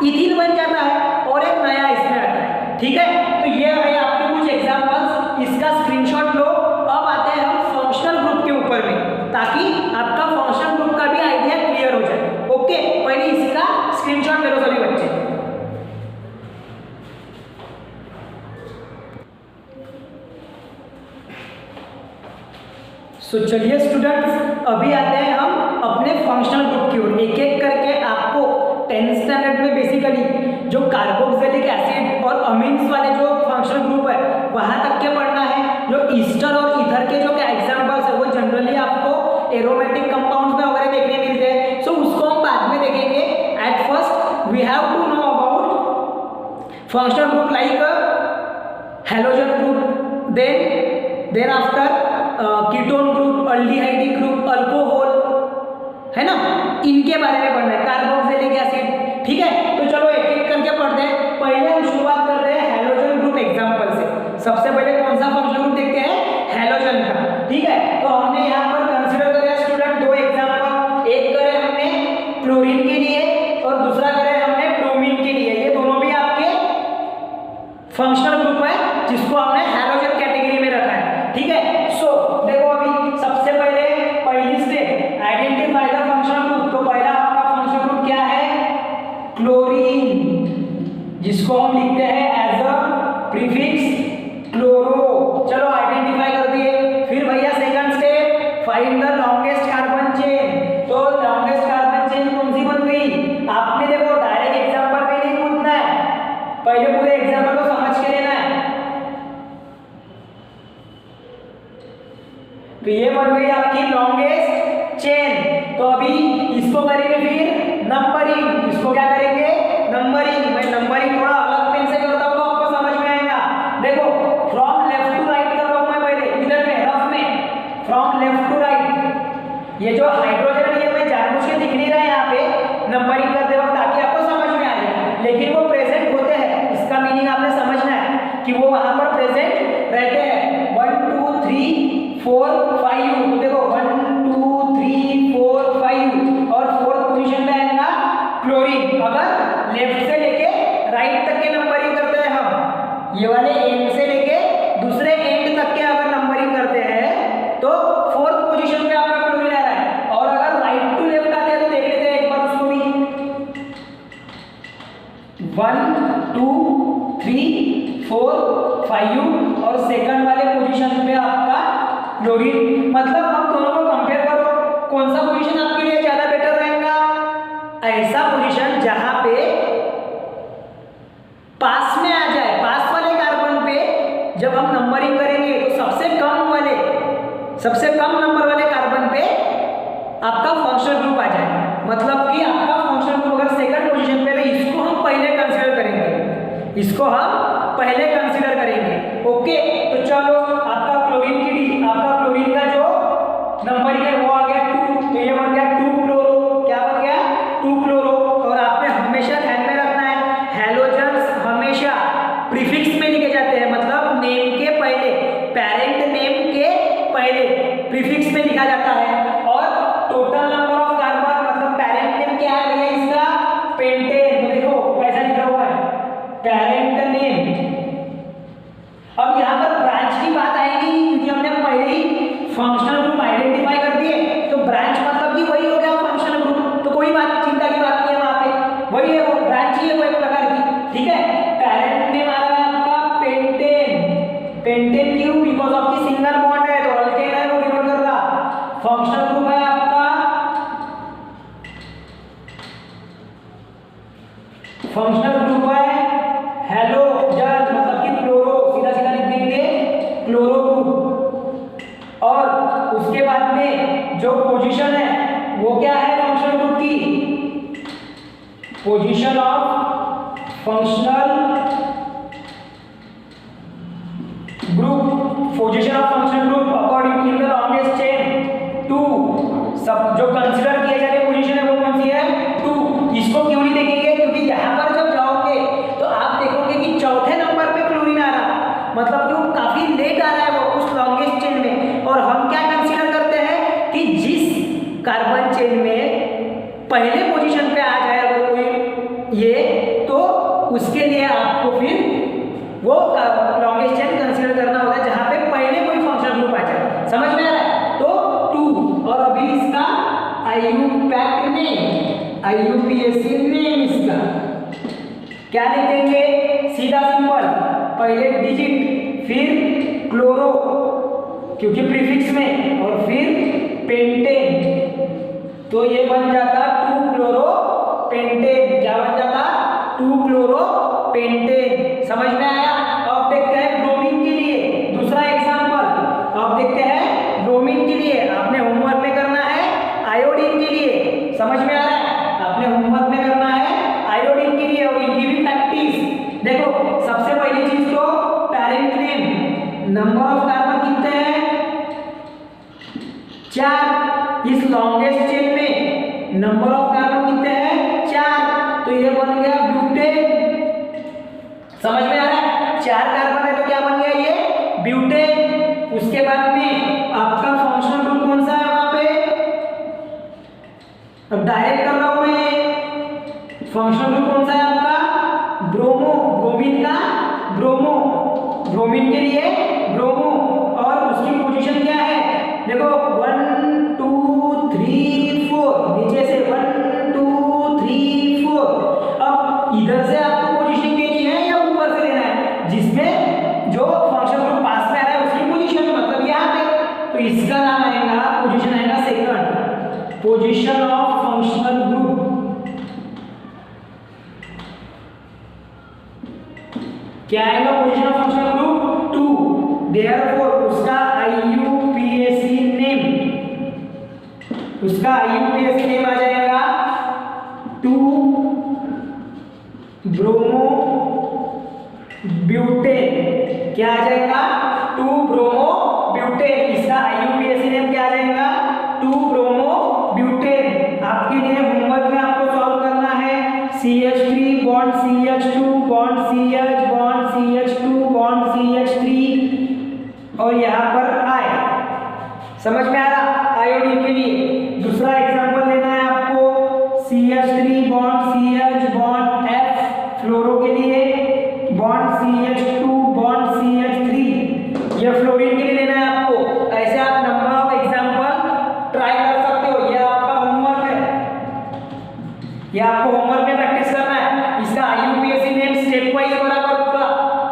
इथिल बन जाता है और एक नया इसमें आता है। ठीक है, तो ये है आपके कुछ एग्जांपल्स, इसका स्क्रीनशॉट लो। अब आते हैं हम फंक्शनल ग्रुप के ऊपर में, ताकि आपका फंक्शनल ग्रुप का भी आइडिया क्लियर हो जाए। ओके, पहले इसका स्क्रीनशॉट ले लो सभी बच्चे। तो चलिए स्टूडेंट्स, अभी आते हैं हम अपने फंक्शनल ग्रुप की ओर। एक एक करके आपको 10th स्टैंडर्ड में बेसिकली जो कार्बोक्सिलिक एसिड और अमीन्स वाले जो फंक्शनल ग्रुप है वहां तक के पढ़ना है। जो ईस्टर और ईथर के जो एग्जांपल्स है वो जनरली आपको एरोमेटिक कंपाउंड्स में वगैरह देखने मिलते हैं, सो उसको हम बाद में देखेंगे। At first we have to know about functional group like halogen group, then after ketone group, aldehydic group, alcohol, है ना, इनके बारे में पढ़ना है, कार्बोक्सिलिक एसिड। ठीक है, तो चलो एक एक करके पढ़ते हैं। पहले हम शुरुआत करते हैं हैलोजन ग्रुप एग्जांपल से। सबसे पहले कौन सा फंक्शनल ग्रुप देखते हैं, हैलोजन का। ठीक है, तो हमने यहाँ पर कंसीडर करे स्टूडेंट 2 एग्जांपल, एक करे हमने क्लोरीन के लिए और दूसरा करे हमने ब्रोमीन के लिए। ये दोनों भी आपके फंक्शनल ग्रुप है जिसको हमने हैलोजन कैटेगरी में रखा है। ठीक है, सो देखो अभी सबसे पहले पहली step, identify the functional group. तो पहला आपका फंक्शनल ग्रुप क्या है, क्लोरीन, जिसको हम लिखते हैं एज अ प्रीफिक्स क्लोरो। चलो आइडेंटिफाई कर दिए। फिर भैया second step, find the longest carbon chain. तो लॉन्गेस्ट कार्बन चेन कौन सी बन गई, आपने देखो डायरेक्ट एग्जांपल पे नहीं पूछना है, पहले पूरे एग्जांपल को समझ के लेना है। तो ये बन गई आपकी लॉन्गेस्ट चेन। तो अभी इसको करेंगे फिर नंबरिंग। इसको क्या करेंगे, नंबरिंग। मैं नंबरिंग थोड़ा अलग पेन से करता हूँ तो आपको समझ में आएगा। देखो फ्रॉम लेफ्ट टू राइट कर रहा हूँ मैं पहले, इधर में रफ में फ्रॉम लेफ्ट टू राइट। ये जो हाइड्रोजन ये मैं जानबूझ के दिख नहीं रहा है यहाँ पे नंबरिंग करते वक्त ताकि आपको समझ में आ जाए, लेकिन वो प्रेजेंट होते हैं। इसका मीनिंग आपने समझना है कि वो वहां पर प्रेजेंट रहते हैं। 1 2 3 4 5 तो देखो 1 2 3 4 5 और फोर्थ पोजीशन पे आएगा क्लोरीन। अगर लेफ्ट से लेके राइट तक के नंबरिंग करते हैं हम, ये वाले एंड से लेके दूसरे एंड तक के अगर नंबरिंग करते हैं तो फोर्थ पोजीशन पे आपका क्लोरीन आ रहा है। और अगर राइट टू लेफ्ट आते हैं तो देख लेते हैं एक बार उसको भी। 1 2 3 4 5 और सेकंड वाले पोजीशन पे आपका क्लोरीन। मतलब हम दोनों को कंपेयर करो, कौन सा पोजीशन आपके लिए ज्यादा बेटर रहेगा? ऐसा पोजीशन जहां पे पास में आ जाए, पास वाले कार्बन पे जब हम नंबरिंग करेंगे तो सबसे कम नंबर वाले कार्बन पे आपका फंक्शनल ग्रुप आ जाए। मतलब कि आपका फंक्शनल ग्रुप अगर सेकंड पोजीशन पे है, इसको हम पहले कंसीडर करेंगे, ओके। तो चलो आपका क्लोरीन का जो नंबरिंग है वो आ गया 2, तो ये बन गया 2 क्लोरो। क्या बन गया? 2 क्लोरो। और आपने हमेशा ध्यान में रखना है, हैलोजन्स हमेशा प्रीफिक्स में लिखे जाते हैं, मतलब नेम के पहले, पेरेंट नेम के पहले प्रीफिक्स में लिखा जाता है। और टोटल नंबर ऑफ कार्बन, मतलब पेरेंट नेम क्या है भैया इसका? पेंटेन। तो देखो कैसा लिखा हुआ है, पेरेंट नेम। अब यहाँ पर ब्रांच की बात आएगी क्योंकि हमने पहले ही फंक्शनल ग्रुप आइडेंटिफाई कर दिए, तो ब्रांच मतलब कि वही हो गया फंक्शनल ग्रुप। तो कोई बात चिंता की बात नहीं है, वहां पे वही है, वो ब्रांच ही है वो एक प्रकार की, ठीक है। पेरेंट नेम आ रहा है आपका पेंटेन क्यों? बिकॉज ऑफ की सिंगल बॉन्ड है तो अल्केन है वो डिनोट कर रहा। फंक्शनल ग्रुप है आपका, फंक्शनल ग्रुप है हैलोजन, मतलब कि क्लोरो, सीधा लिख देंगे क्लोरो ग्रुप। और उसके बाद में जो पोजीशन है वो क्या है फंक्शनल ग्रुप की? Position of functional group according to the longest chain 2। सब जो कंसीडर किए जाने पोजीशन है वो कौन सी है? 2। इसको क्यों नहीं देखेंगे? क्योंकि यहाँ पर जब जाओगे तो आप देखोगे कि चौथे नंबर पे क्लोरीन आ रहा, मतलब कि वो काफी लेट आ रहा है वो उस लॉन्गेस्ट चेन में। और हम क्या कंसीडर करते हैं कि जिस कार्बन चेन में पहले पोजीशन पे आ जाए अगर कोई ये, तो उसके लिए आपको फिर वो लॉन्गेस्ट चेन कंसीडर करना होता है जहां पे पहले कोई फंक्शनल ग्रुप आ जाए। समझ में आ रहा है? तो 2। और अभी इसका IUPAC नेम इसका क्या लिखेंगे? सीधा सिंपल, पहले डिजिट फिर क्लोरो क्योंकि प्रीफिक्स में, और फिर पेंटेन। तो ये बन जाता 2 क्लोरो पेंटेन। क्या बन जाता? 2 क्लोरो पेंटेन। समझ में आया? अब देखते हैं ब्रोमीन के लिए दूसरा एग्जांपल। अब देखते हैं ब्रोमीन के लिए, आपने होमवर्क में करना है आयोडीन के लिए। समझ में आ रहा है? आपने होमवर्क में करना है आयोडीन के लिए और इनकी भी प्रैक्टिस। देखो सबसे पहली चीज तो parent name, number of carbon कितने हैं? 4। इस लॉन्गेस्ट चेन में नंबर ऑफ कार्बन कितने हैं? 4। तो ये बन गया ब्यूटेन। समझ में आ रहा है? 4 कार्बन है तो क्या बन गया ये? ब्यूटेन। उसके बाद में आपका फंक्शनल ग्रुप कौन सा है वहां पे? अब डायरेक्ट कर रहा हूं मैं, फंक्शनल ग्रुप कौन सा है आपका? ब्रोमो। ब्रोमीन का ब्रोमो, ब्रोमीन के लिए ब्रोमो। और उसकी पोजीशन क्या है? देखो 1 2 3 4, नीचे से 1 2 3 4। अब इधर से आपको पोजीशन देनी है या ऊपर से देना है? जिसमें जो फंक्शनल ग्रुप पास में आ रहा है उसकी पोजीशन, मतलब यहाँ पे। तो इसका नाम आएगा, पोजीशन आएगा second, position of functional group. क्या आएगा position of functional group? 2। Therefore उसका IUPAC नेम, आ जाएगा 2 ब्रोमो ब्यूटेन। क्या आ जाएगा? 2 ब्रोमो ब्यूटेन। इसका IUPAC नेम क्या आ जाएगा? 2 bromo CH3 bond CH bond F फ्लोरो के लिए, बॉन्ड CH2 बॉन्ड CH3 ये फ्लोरीन के लिए लेना है आपको। ऐसे आप नंबर ऑफ एग्जांपल ट्राई कर सकते हो। ये आपका होमवर्क है, ये आपको होमवर्क में प्रैक्टिस करना है। इसका IUPAC नेम स्टेप वाइज बराबर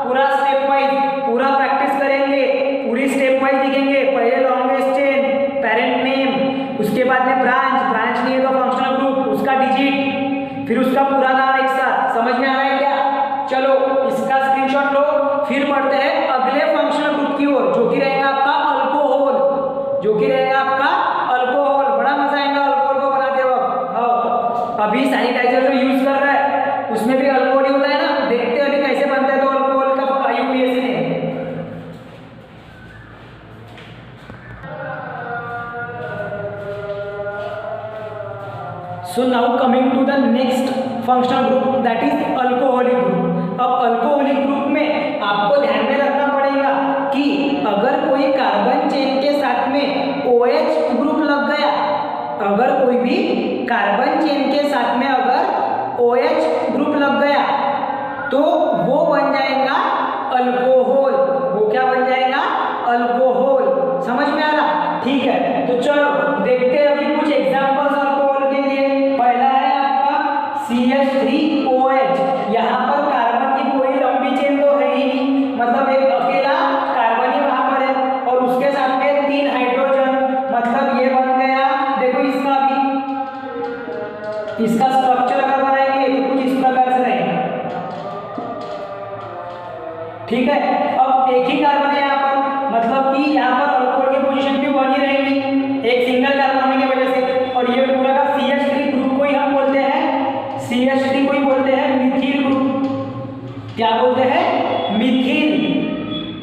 पूरा स्टेप वाइज पूरा प्रैक्टिस करेंगे, पूरी स्टेप वाइज लिखेंगे। पहले लॉन्गेस्ट चेन, पेरेंट नेम, उसके बाद में ब्रांच नहीं है तो फंक्शनल ग्रुप, उसका डिजिट, फिर उसका पूरा नाम एक साथ। समझ में आ रहा है क्या? चलो इसका स्क्रीनशॉट लो, फिर बढ़ते हैं अगले फंक्शनल ग्रुप की ओर, जो कि रहेगा आपका अल्कोहल, बड़ा मजा आएगा अल्कोहल को बनाते वक्त। अभी सैनिटाइजर जो यूज कर रहा है उसमें भी अल्कोहल ही होता है ना, देखते हैं अभी कैसे बनता है तो अल्कोहल का IUPAC ने। So now coming to the next functional group, that is alcoholic group. अब अल्कोहलिक ग्रुप में आपको ध्यान में रखना पड़ेगा कि अगर कोई कार्बन चेन के साथ में OH ग्रुप लग गया, अगर कोई भी कार्बन चेन के साथ में अगर OH ग्रुप लग गया तो वो बन जाएगा अल्कोहल। वो क्या बन जाएगा? अल्कोहल। समझ में आ रहा? ठीक है, तो चलो देखते हैं अभी कुछ एग्जांपल्स अल्कोहल के लिए। पहला है आपका CH3OH। यहाँ पर कार्बन की कोई लंबी चेन तो है ही नहीं, मतलब एक अकेला कार्बन ही वहां पर है और उसके साथ में 3 हाइड्रोजन, मतलब ये बन गया। देखो इसका भी, इसका स्ट्रक्चर अगर बनाएंगे तो कुछ इस प्रकार से रहेगा। ठीक है, अब एक ही कार्बन है यहाँ पर, मतलब कि यहाँ पर अल्कोहल की पोजीशन भी 1 ही रहेगी, एक सिंगल कार्बन होने की वजह से। और ये पूरा का CH3 ग्रुप को ही हम बोलते हैं, CH3 को ही बोलते हैं मिथिल ग्रुप। क्या बोलते हैं? मिथिल।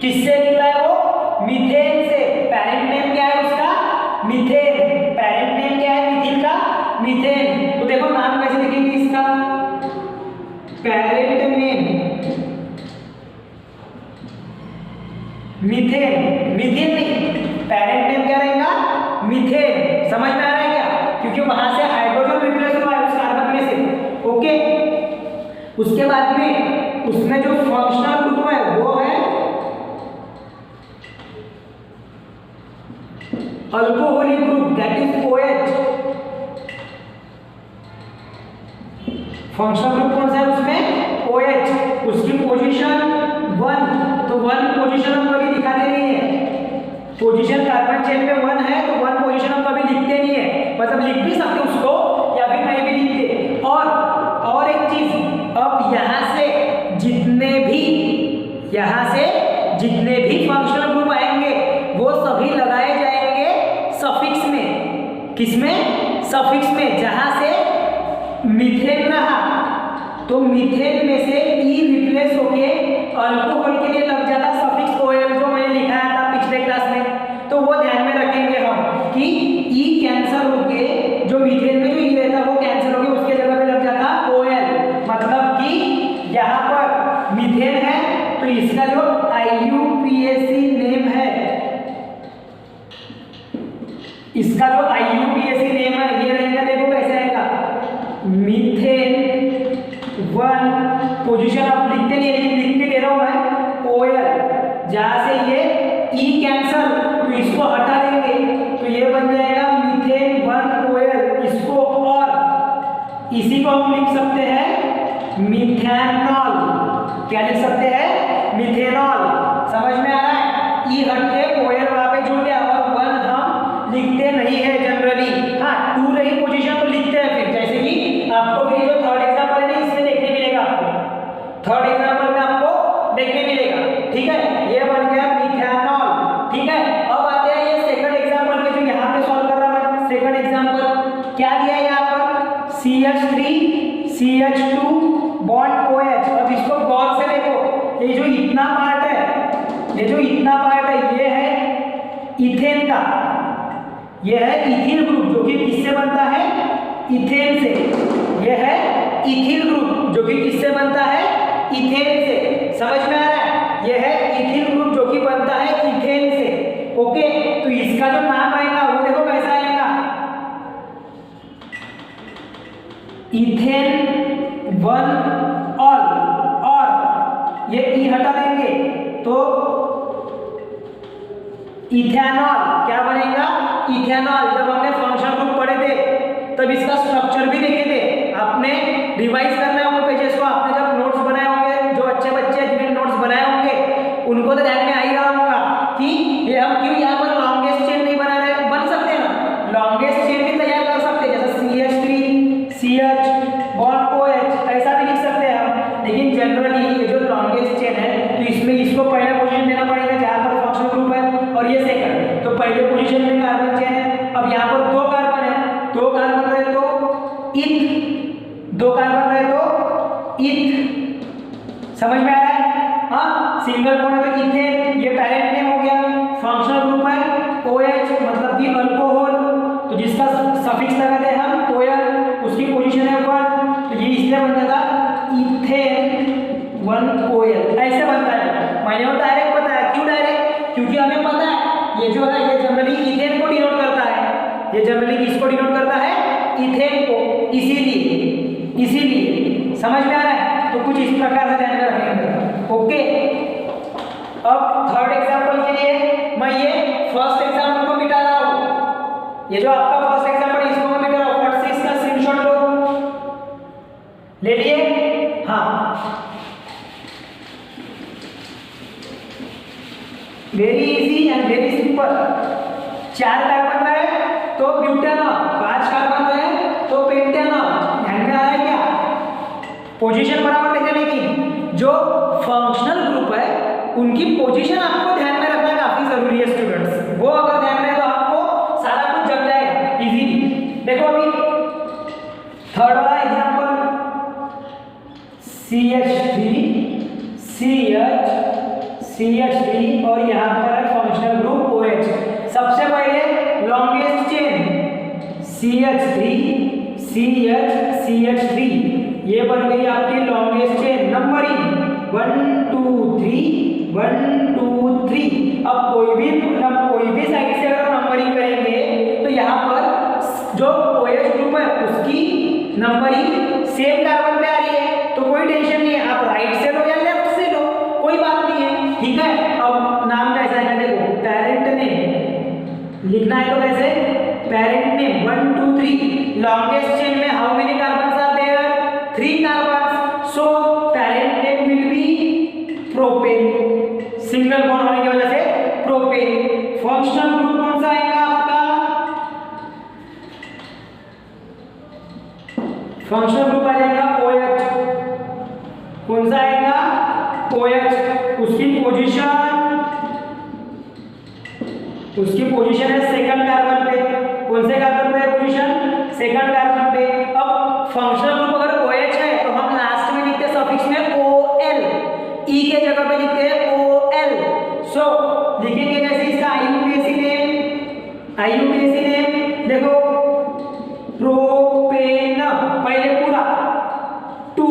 किससे निकला है वो? मीथेन से। पेरेंट नेम क्या है उसका? मीथेन। पेरेंट नेम क्या है मिथिल का? मीथेन। तो देखो नाम कैसे लिखेंगे इसका? पेरेंट नेम मीथेन, मिथिल नहीं, पेरेंट नेम क्या रहेगा? मीथेन। समझ में आ रहा है क्या? क्योंकि वहां से हाइड्रोजन रिप्लेस हुआ है उस कार्बन में से। ओके, उसके बाद में उसमें जो फंक्शनल ग्रुप है वो है alcoholic group, that is OH। Functional group कौन सा है उसमें? OH। उसकी पोजीशन 1, तो 1 पोजीशन हम कभी दिखाते नहीं है। पोजीशन कार्बन चेन में 1 है तो 1 पोजीशन हम कभी लिखते नहीं है, मतलब लिख भी सकते उसको या फिर नहीं भी लिखते। और एक चीज, अब यहाँ से जितने भी फंक्शनल ग्रुप आएंगे वो सभी लगाए जाएंगे सफिक्स में। किसमें? सफिक्स में। जहां से मीथेन रहा तो मीथेन में से E रिप्लेस होके अल्कोहल के लिए लग जाता सफिक्स OL, जो मैंने लिखाया था पिछले क्लास में। तो वो ध्यान में रखेंगे हम कि E कैंसिल होके जो मीथेन में जो E रहता वो कैंसिल होके उसके जगह पे लग जाता OL, मतलब कि यहाँ पर मीथेन है तो इसका जो IUPAC नेम है, इसका जो IUPAC नेम है ये रहेगा। देखो कैसे आएगा? मीथेन 1 पोजीशन आप लिखते नहीं, लेकिन लिख के दे रहा हूं मैं OL। जहां से ये E कैंसर तो इसको हटा देंगे तो ये बन जाएगा मीथेन 1 OL। इसको और इसी को हम लिख सकते हैं मिथेनॉल। क्या लिख सकते हैं? मिथेनॉल। समझ में आ रहा है? E हट के OL वहां पे जुड़ गया और 1 हम लिखते नहीं है जनरली। हाँ, 2 रही पोजीशन तो लिखते हैं फिर, जैसे कि आपको फिर जो थर्ड एग्जांपल है ना इसमें देखने मिलेगा आपको, थर्ड एग्जांपल में आपको देखने मिलेगा। ठीक है, ये बन गया मिथेनॉल। ठीक है, अब आते हैं ये सेकंड एग्जांपल में जो यहाँ पे सॉल्व कर रहा है। सेकंड एग्जांपल क्या दिया है यहाँ पर? CH3 CH2 bond OH। अब इसको गौर से देखो, ये जो इतना पार्ट है ये है इथेन का, ये है इथिल ग्रुप जो कि किससे बनता है? इथेन से। ये है इथिल ग्रुप जो कि किससे बनता है? इथेन से। समझ में आ रहा है? ये है इथिल ग्रुप जो कि बनता है इथेन से। ओके, तो इसका जो नाम आएगा वो देखो कैसा आएगा? इथेन वन ऑल, और ये ई हटा देंगे तो इथेनॉल क्या बनेगा, इथेनॉल। जब हमने फंक्शनल ग्रुप पढ़े थे तब इसका स्ट्रक्चर भी देखे थे, आपने रिवाइज करना है वो पेजेस को। आपने जब नोट्स बनाए होंगे, जो अच्छे बच्चे जिन्होंने नोट्स बनाए होंगे उनको तो ध्यान में आ ही रहा होगा कि ये हम क्यों यहाँ पर लॉन्गेस्ट चेन नहीं बना रहे। बन सकते हैं ना, लॉन्गेस्ट चेन भी तैयार कर सकते हैं, जैसे CH3 CH बॉन्ड OH ऐसा भी लिख सकते हैं हम। लेकिन जनरली ये जो लॉन्गेस्ट चेन है तो इसमें इसको पहले पोजीशन देना पड़ेगा जहाँ पर फंक्शनल ग्रुप है, और ये सेकंड। तो पहले पोजीशन में कार्बन चेन है। अब यहाँ पर दो कार्बन है, दो कार्बन रहे तो इथ, दो कार्बन रहे तो इथ। समझ में आ रहा है? हाँ, सिंगल बॉन्ड है तो इथेन, ये पैरेंट नेम हो गया। फंक्शनल ग्रुप है OH मतलब कि अल्कोहल, तो जिसका सफिक्स लगाते हैं हम ओयल, उसकी पोजीशन है 1, तो ये इसलिए बन जाता इथेन 1 OL, ऐसे बनता है। मैंने वो डायरेक्ट बताया, क्यों डायरेक्ट, क्योंकि हमें पता है ये जो है ये जनरली इथेन को डिनोट करता है, ये जनरली किसको डिनोट करता है, इथेन को, इसीलिए समझ में आ रहा है। तो कुछ इस प्रकार से ध्यान में रखेंगे। ओके, अब थर्ड एग्जांपल के लिए मैं ये फर्स्ट एग्जांपल को मिटा रहा हूँ। ये जो आपका फर्स्ट एग्जांपल है इसको मैं मिटा रहा हूँ। फट से इसका स्क्रीनशॉट लो, ले लिए? हाँ, very easy and very simple. 4 carbon रहे तो ब्यूटेनॉल, 5 कार्बन रहे तो पेंटेनॉल। ध्यान में आ रहा है क्या? पोजीशन बराबर देखे, लेकिन जो फंक्शनल ग्रुप है उनकी पोजीशन आपको ध्यान में रखना काफी जरूरी है स्टूडेंट्स। वो अगर ध्यान में है तो आपको सारा कुछ जम जाएगा इजीली। देखो अभी थर्ड वाला एग्जांपल, CH3 और यहाँ पर है फंक्शनल ग्रुप OH। सबसे पहले लॉन्गेस्ट चेन CH3 ये बन गई आपकी लॉन्गेस्ट चेन। नंबरिंग 1 2 3 1 2 3। अब कोई भी साइड से अगर नंबरिंग करेंगे तो यहाँ पर जो OH ग्रुप है उसकी नंबरिंग सेम कार्बन पे आ रही है, तो कोई टेंशन नहीं है। आप राइट से लो या लेफ्ट से लो, कोई बात नहीं है, ठीक है। अब नाम कैसा है, देखो पेरेंट नेम लिखना है तो कैसे, पेरेंट नेम 1 2 3। लॉन्गेस्ट चेन में how many carbons are there, 3 carbons, so parent name will be propane. Single bond होने की वजह से प्रोपेन। फंक्शनल ग्रुप कौन सा आएगा आपका, फंक्शनल ग्रुप आ जाएगा OH। कौन सा आएगा, OH। उसकी पोजीशन है सेकंड कार्बन पे। कौन से कार्बन पे है पोजीशन, सेकंड कार्बन पे। अब फंक्शनल ग्रुप अगर OH है तो हम लास्ट में लिखते हैं सफिक्स में OL, E के जगह पे लिखते हैं OL। सो लिखेंगे कैसे इसका IUPAC नेम, देखो प्रोपेन, पहले पूरा 2,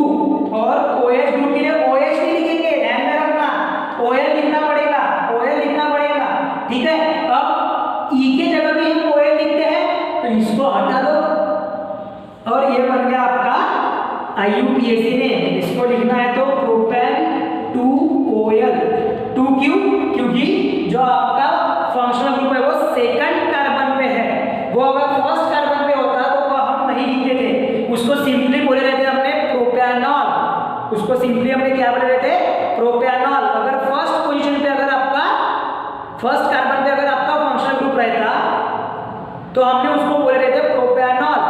और OH ग्रुप के लिए OH नहीं लिखेंगे, ध्यान में रखना, OL लिखना पड़ेगा, ठीक है। अब E के जगह पे हम OL लिखते हैं तो इसको हटा दो, और ये बन गया आपका IUPAC नेम। इसको लिखना है तो प्रोपेन 2OL। 2 क्यों, क्योंकि जो आपका फंक्शनल ग्रुप है वो सेकंड कार्बन पे है। वो अगर फर्स्ट कार्बन पे होता तो वो हम नहीं लिखते थे, उसको सिंपली बोले रहते हमने प्रोपेनॉल। उसको सिंपली हमने क्या बोले रहते, प्रोपेनॉल। अगर फर्स्ट पोजीशन पे अगर आपका फर्स्ट कार्बन पे अगर आपका फंक्शनल ग्रुप रहता तो हमने उसको बोले रहते प्रोपेनॉल।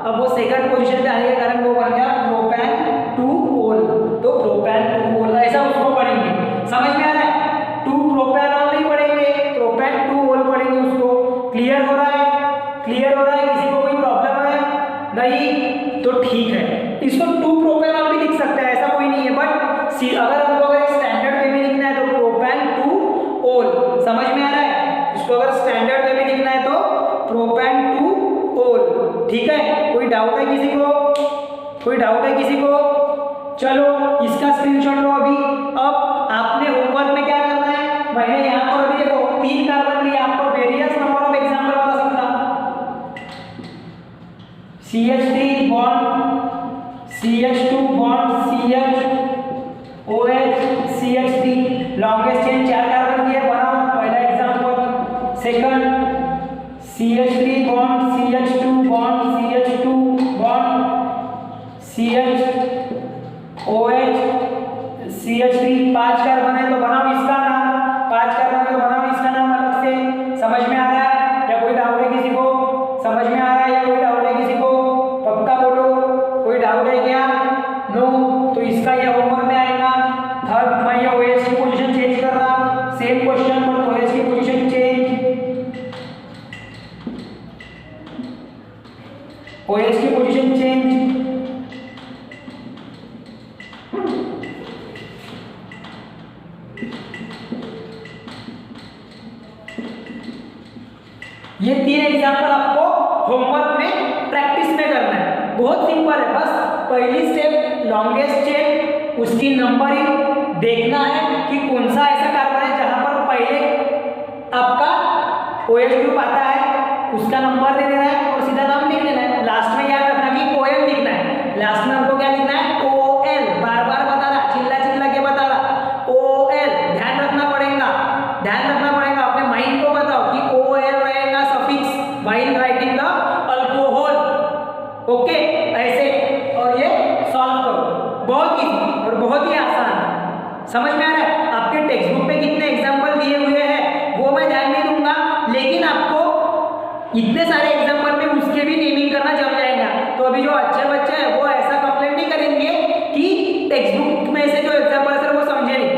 अब वो सेकंड पोजीशन पे आने के कारण वो बन गया प्रोपेन 2OL, तो प्रोपेन 2OL ऐसा उसको पढ़ेंगे। समझ में आ रहा है, 2 प्रोपेनॉल नहीं पढ़ेंगे, प्रोपेन 2OL पढ़ेंगे उसको। क्लियर हो रहा है, किसी को कोई प्रॉब्लम है नहीं तो ठीक है। इसको 2 प्रोपेनॉल भी लिख सकते हैं, ऐसा कोई नहीं है, बट अगर हमको अगर एक स्टैंडर्ड वे में लिखना है तो प्रोपेन 2OL। समझ में आ रहा है, इसको अगर स्टैंडर्ड वे में लिखना है तो प्रोपेन 2OL, ठीक है। कोई डाउट है किसी को, चलो इसका स्क्रीनशॉट लो अभी। अब आपने होमवर्क में क्या करना है, मैंने यहाँ पर भी देखो 3 कार्बन लिए, आपको वेरियस नंबर ऑफ एग्जांपल बता सकता। CH3 bond CH2 bond CHOH CH3 longest chain 4 carbon की है, बनाओ पहला example. Second CH3 bond CH2 bond CH2 bond CHOH CH3 5 carbon है, तो बनाओ इसका नाम। 5 कार्बन है तो बनाओ इसका नाम अलग से। समझ में आ रहा है या कोई डाउट है किसी को? समझ में आ रहा है या कोई डाउट है किसी को? पक्का बोलो, कोई डाउट है क्या? नो, तो इसका ये होमवर्क में आएगा। थर्ड, मैं ये OH की पोजीशन चेंज कर रहा, सेम क्वेश्चन पर OH की पोजीशन चेंज, OH की पोजीशन चेंज। ये 3 एग्जांपल आपको होमवर्क में प्रैक्टिस में करना है। बहुत सिंपल है, बस पहली स्टेप लॉन्गेस्ट चेन, उसकी नंबरिंग देखना है कि कौन सा ऐसा कार्बन है जहां पर पहले आपका OH ग्रुप आता है, उसका नंबर दे देना है और सीधा नाम लिख देना है। लास्ट में याद रखना कि OL लिखना है, लास्ट में हमको क्या लिखना है? OL। बार बार बता रहा, चिल्ला चिल्ला के बता रहा, OL। ध्यान रखना पड़ेगा, ध्यान रखना पड़ेगा। अपने माइंड को बताओ कि OL रहेगा suffix while writing the alcohol. Okay, ऐसे, और ये सॉल्व करो। बहुत इजी और बहुत ही आसान। समझ में आ रहा है? आपके टेक्स्ट बुक में कितने एग्जांपल दिए हुए हैं वो मैं ध्यान नहीं दूंगा, लेकिन आपको इतने सारे एग्जांपल में उसके भी नेमिंग करना जम जाएगा। तो अभी जो अच्छे बच्चे हैं वो ऐसा कंप्लेंट नहीं करेंगे कि टेक्स्ट बुक में से जो एग्जांपल है वो समझे नहीं।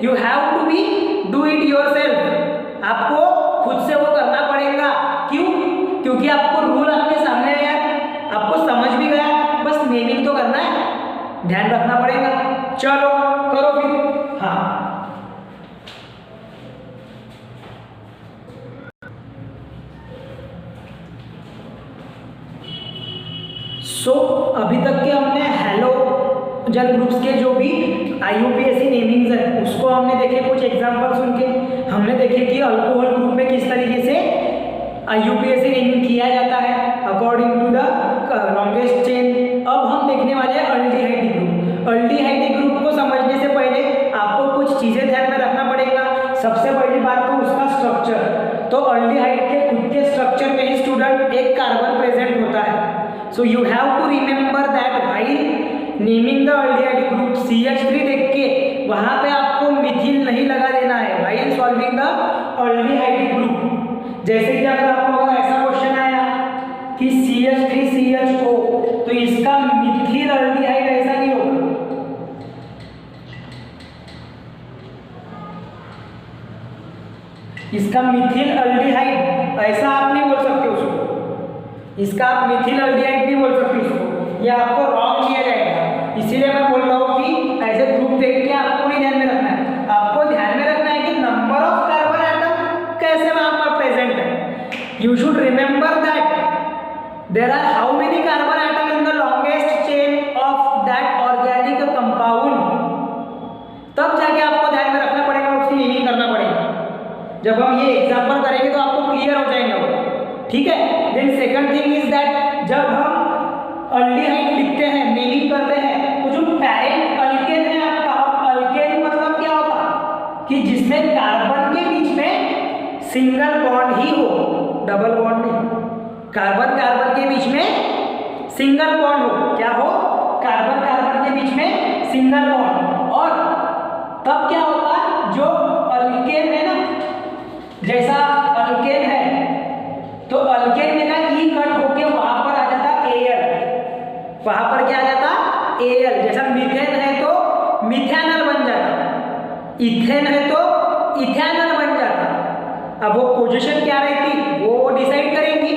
You have to be do it yourself. आपको खुद से वो करना पड़ेगा। क्यों? क्योंकि आपको रूल आपके सामने है, आपको समझ भी गया, बस नेमिंग तो करना है, ध्यान रखना पड़ेगा। चलो करो फिर। हाँ, अभी तक के हमने हैलोजन ग्रुप्स के जो भी IUPAC नेमिंग्स है उसको हमने देखे, कुछ एग्जांपल्स उनके हमने देखे कि अल्कोहल ग्रुप में किस तरीके से IUPAC नेमिंग किया जाता है according to the longest chain. अब हम देखने वाले हैं अल्डिहाइड ग्रुप। अल्डिहाइड ग्रुप को समझने से पहले आपको कुछ चीजें ध्यान में रखना पड़ेगा। सबसे पहली बात तो उसका स्ट्रक्चर। तो अल्डिहाइड के खुद के स्ट्रक्चर में ही स्टूडेंट एक कार्बन प्रेजेंट होता है। So you have to remember that while naming the aldehyde group CH3 देख के वहां पे आपको मिथिल नहीं लगा देना है while solving the aldehyde group। जैसे कि अगर आपको ऐसा क्वेश्चन आया कि CH3CHO, तो इसका मिथिल अल्डिहाइड ऐसा नहीं होगा, इसका मिथिल अल्डिहाइड ऐसा आप नहीं बोल सकते उसको, इसका आप मिथिल अल्डिहाइड नहीं बोल सकते इसको, ये आपको रॉन्ग किया जाएगा। इसीलिए मैं बोल रहा हूँ कि ऐसे ग्रुप देख के आपको नहीं ध्यान में रखना है, आपको ध्यान में रखना है कि नंबर ऑफ कार्बन एटम कैसे वहां पर प्रेजेंट है। You should remember that there are how many carbon atom in the longest chain of that organic compound. तब जाके आपको ध्यान में रखना पड़ेगा, उसकी नेमिंग करना पड़ेगा। जब हम ये एग्जाम्पल करेंगे तो आपको क्लियर हो जाएंगे वो, ठीक है। Then second thing is that जब हम अल्डिहाइड लिखते हैं, नेमिंग करते हैं, तो जो पैरेंट अल्केन है आपका, अल्केन मतलब क्या होता कि जिसमें कार्बन के बीच में सिंगल बॉन्ड ही हो, डबल बॉन्ड नहीं। कार्बन कार्बन के बीच में सिंगल बॉन्ड हो, क्या हो? कार्बन कार्बन के बीच में सिंगल बॉन्ड। और तब क्या होगा, जो अल्केन है ना, जैसा अल्केन है तो अल्केन में ना ई कट होके वहां पर आ जाता Al, वहां पर क्या आ जाता Al। जैसा मीथेन है तो मिथेनॉल बन जाता, इथेन है तो इथेनॉल बन जाता। अब वो पोजीशन क्या रहती वो डिसाइड करेंगी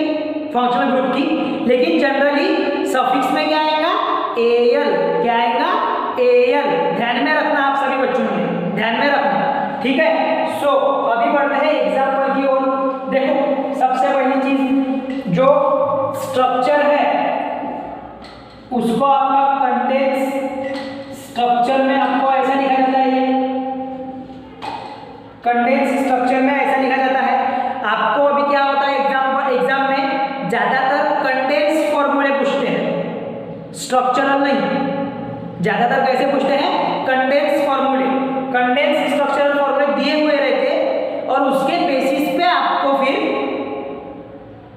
फंक्शनल ग्रुप की, लेकिन जनरली सफिक्स में क्या आएगा? Al। क्या आएगा? Al। ध्यान में रखना, आप सभी बच्चों ने ध्यान में रखना, ठीक है। सो अभी बढ़ते हैं एग्जाम्पल की ओर। देखो सबसे पहली चीज जो स्ट्रक्चर है उसको आपका कंडेंस स्ट्रक्चर में आपको ऐसा लिखा जाता है, ये कंडेंस स्ट्रक्चर में ऐसा लिखा जाता है। आपको अभी क्या होता है एग्जाम में ज्यादातर कंडेंस फॉर्मूले पूछते स्ट्रक्चरल नहीं, ज्यादातर कैसे पूछते हैं, कंडेंस फॉर्मूले, कंडेंस स्ट्रक्चरल फॉर्मूले दिए हुए रहते और उसके बेसिस पे आपको फिर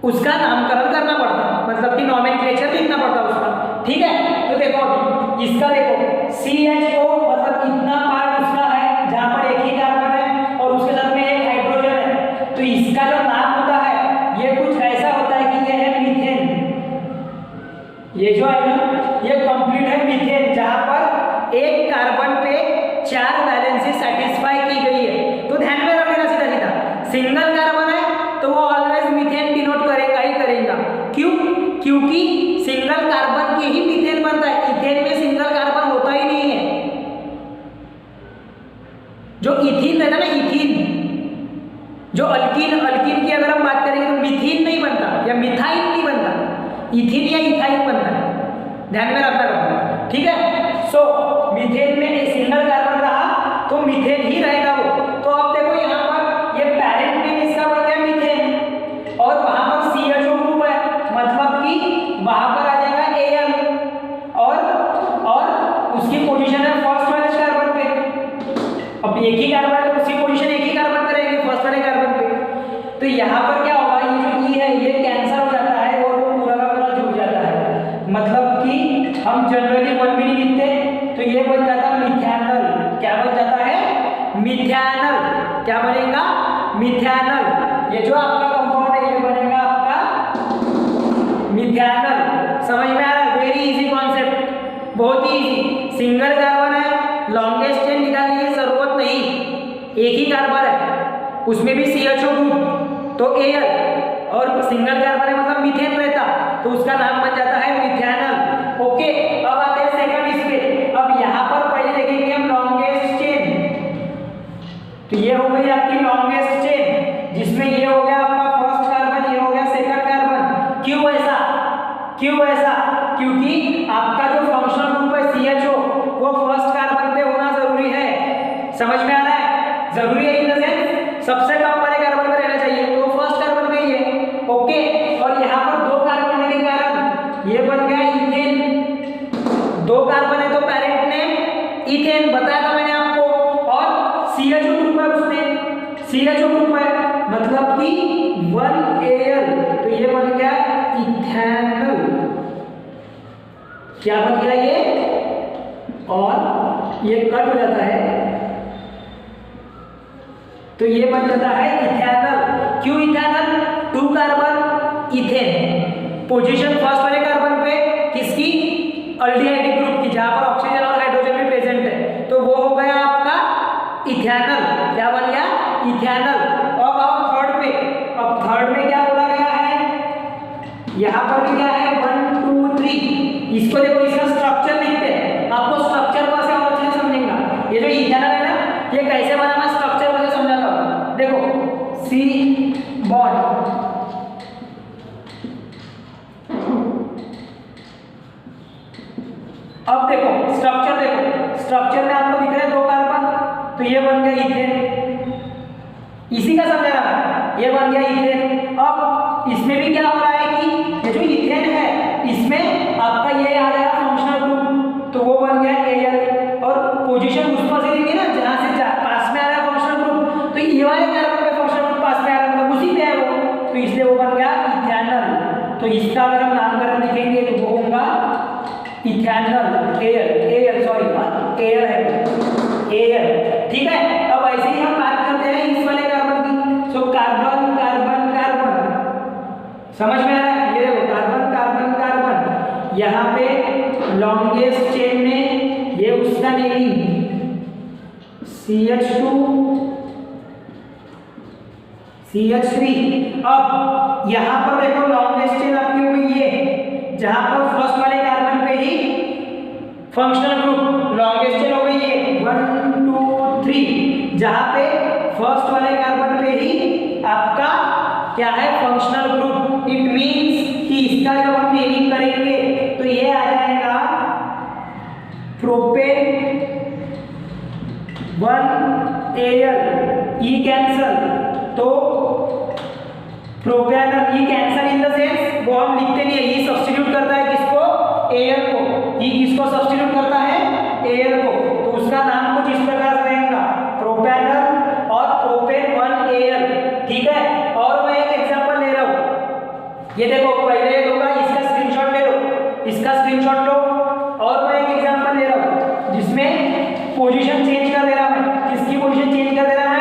उसका नामकरण करना पड़ता, मतलब कि नॉमेनक्लेचर लिखना पड़ता उसका, ठीक है। तो देखो अभी इसका देखो CHO मतलब इतना पार्ट उसका है जहां पर एक ही कार्बन है और उसके साथ में एक हाइड्रोजन है, तो इसका जो नाम होता है ये कुछ ऐसा होता है कि ये है मीथेन, ये जो है ना ये कंप्लीट है मीथेन, जहां पर एक कार्बन पे 4 वैलेंसी सेटिस्फाई की गई है। तो ध्यान में रखना सीधा सीधा, सिंगल कार्बन है तो वो ऑलवेज मीथेन डिनोट करेगा ही करेगा, क्यों, क्योंकि सिंगल कार्बन के ही मीथेन बनता है, इथेन में सिंगल कार्बन होता ही नहीं है। जो इथीन रहता है ना, इथीन जो अल्कीन, अल्कीन की अगर हम बात करेंगे तो मिथीन नहीं बनता या मिथाइल नहीं बनता, इथीन या इथाइल बनता है, ध्यान में रखना, ठीक है। सो मीथेन में एक सिंगल कार्बन रहा तो मीथेन ही रहेगा वो। तो अब देखो यहाँ पर ये पैरेंट नेम इसका बन गया मीथेन और वहां पर CHO ग्रुप है, मतलब कि वहां पर आ जाएगा Al और उसकी पोजीशन है फर्स्ट वाले कार्बन पे। अब एक ही कार्बन है तो उसकी पोजीशन एक ही कार्बन करेंगे फर्स्ट वाले कार्बन पे। तो यहाँ पर क्या होगा, ये जो E है ये कैंसिल हो जाता है और वो पूरा का पूरा जुड़ जाता है, मतलब कि हम जनरली 1 भी नहीं लिखते, तो ये बन जाता है मिथैनल। क्या बन जाता है, मिथैनल। क्या बनेगा, मिथैनल। ये जो आपका कंपाउंड है ये बनेगा आपका मिथैनल। समझ में आ रहा है, वेरी इजी कॉन्सेप्ट, बहुत ही इजी। सिंगल कार्बन है, लॉन्गेस्ट चेन निकालने की जरूरत नहीं, एक ही कार्बन है उसमें भी CHO ग्रुप तो Al, और सिंगल कार्बन है मतलब मीथेन रहता तो उसका नाम बन जाता है मिथैनल। ओके, अब आते हैं सेकंड इस पे। अब यहाँ पर पहले देखेंगे हम लॉन्गेस्ट चेन, तो ये हो गई आपकी लॉन्गेस्ट चेन, जिसमें ये हो गया आपका फर्स्ट कार्बन, ये हो गया सेकंड कार्बन। क्यों ऐसा, क्यों ऐसा, क्योंकि आपका जो फंक्शनल ग्रुप है CHO वो फर्स्ट कार्बन पे होना जरूरी है। समझ में आ रहा है, जरूरी है इन द सेंस सबसे कम वाले कार्बन पे रहना चाहिए, तो फर्स्ट कार्बन पे ही है। ओके, और यहाँ पर 2 कार्बन होने के कारण ये बन गया इथेन। 2 कार्बन है तो पैरेंट नेम इथेन बताया था मैंने आपको, और CHO ग्रुप है उसमें, CHO ग्रुप है मतलब कि 1Al, तो ये बन गया इथेनल। क्या बन गया ये, और ये कट हो जाता है तो ये बन जाता है इथेनल। क्यों ethanal, 2 carbon ethane, position first वाले कार्बन पे किसकी, अल्डिहाइड ग्रुप की, जहां पर ऑक्सीजन और हाइड्रोजन भी प्रेजेंट है, तो वो हो गया आपका इथेनल। क्या बन गया, इथेनल। अब आओ थर्ड पे। अब थर्ड में क्या बोला गया है, यहाँ पर भी क्या है 1 2 3। इसको देखो, इसका स्ट्रक्चर लिखते हैं, आपको स्ट्रक्चर को से और अच्छे से समझेंगे। ये जो इथेनल है ना ये कैसे बना, मैं स्ट्रक्चर को से समझाता हूँ। देखो C बॉन्ड, अब देखो स्ट्रक्चर, देखो स्ट्रक्चर में आपको दिख रहे हैं 2 कार्बन, तो ये बन गया इथेन, इसी का समझा रहा है, ये बन गया इथेन। अब इसमें भी क्या हो रहा है कि ये जो इथेन है इसमें आपका ये आ जाएगा फंक्शनल ग्रुप, तो वो बन गया Al, और पोजीशन उस पर से देंगे ना जहां से पास में आ रहा है फंक्शनल ग्रुप, तो ये वाले कार्बन पे फंक्शनल ग्रुप पास में आ रहा है मतलब उसी पे है वो, तो इसलिए वो बन गया इथेनल। तो इसका अगर हम नामकरण लिखेंगे तो वो होगा इथेनल। Al सॉरी Al है, Al, ठीक है। अब ऐसे ही हम बात करते हैं इस वाले कार्बन की, सो कार्बन कार्बन कार्बन, समझ में आ रहा है, ये देखो कार्बन कार्बन कार्बन, यहाँ पे लॉन्गेस्ट चेन में ये उसका नेमिंग CH2 CH3। अब यहाँ पर देखो लॉन्गेस्ट चेन आपकी हो गई है, जहाँ पर फर्स्ट वाले कार्बन पे ही फंक्शनल ग्रुप लॉन्गेस्ट चेन हो गई है 1 2 3, जहाँ पे फर्स्ट वाले कार्बन पे ही आपका क्या है फंक्शनल ग्रुप। इट मींस कि इसका जब हम नेमिंग करेंगे तो ये आ जाएगा प्रोपेन 1Al, ई कैंसल, तो propanal E cancel in the sense वो हम लिखते नहीं है, ई सब्स्टिट्यूट करता है किसको, Al को, इसका स्क्रीनशॉट लो। और मैं एक एग्जांपल ले रहा हूँ जिसमें पोजीशन चेंज कर दे रहा हूँ। किसकी पोजीशन चेंज कर दे रहा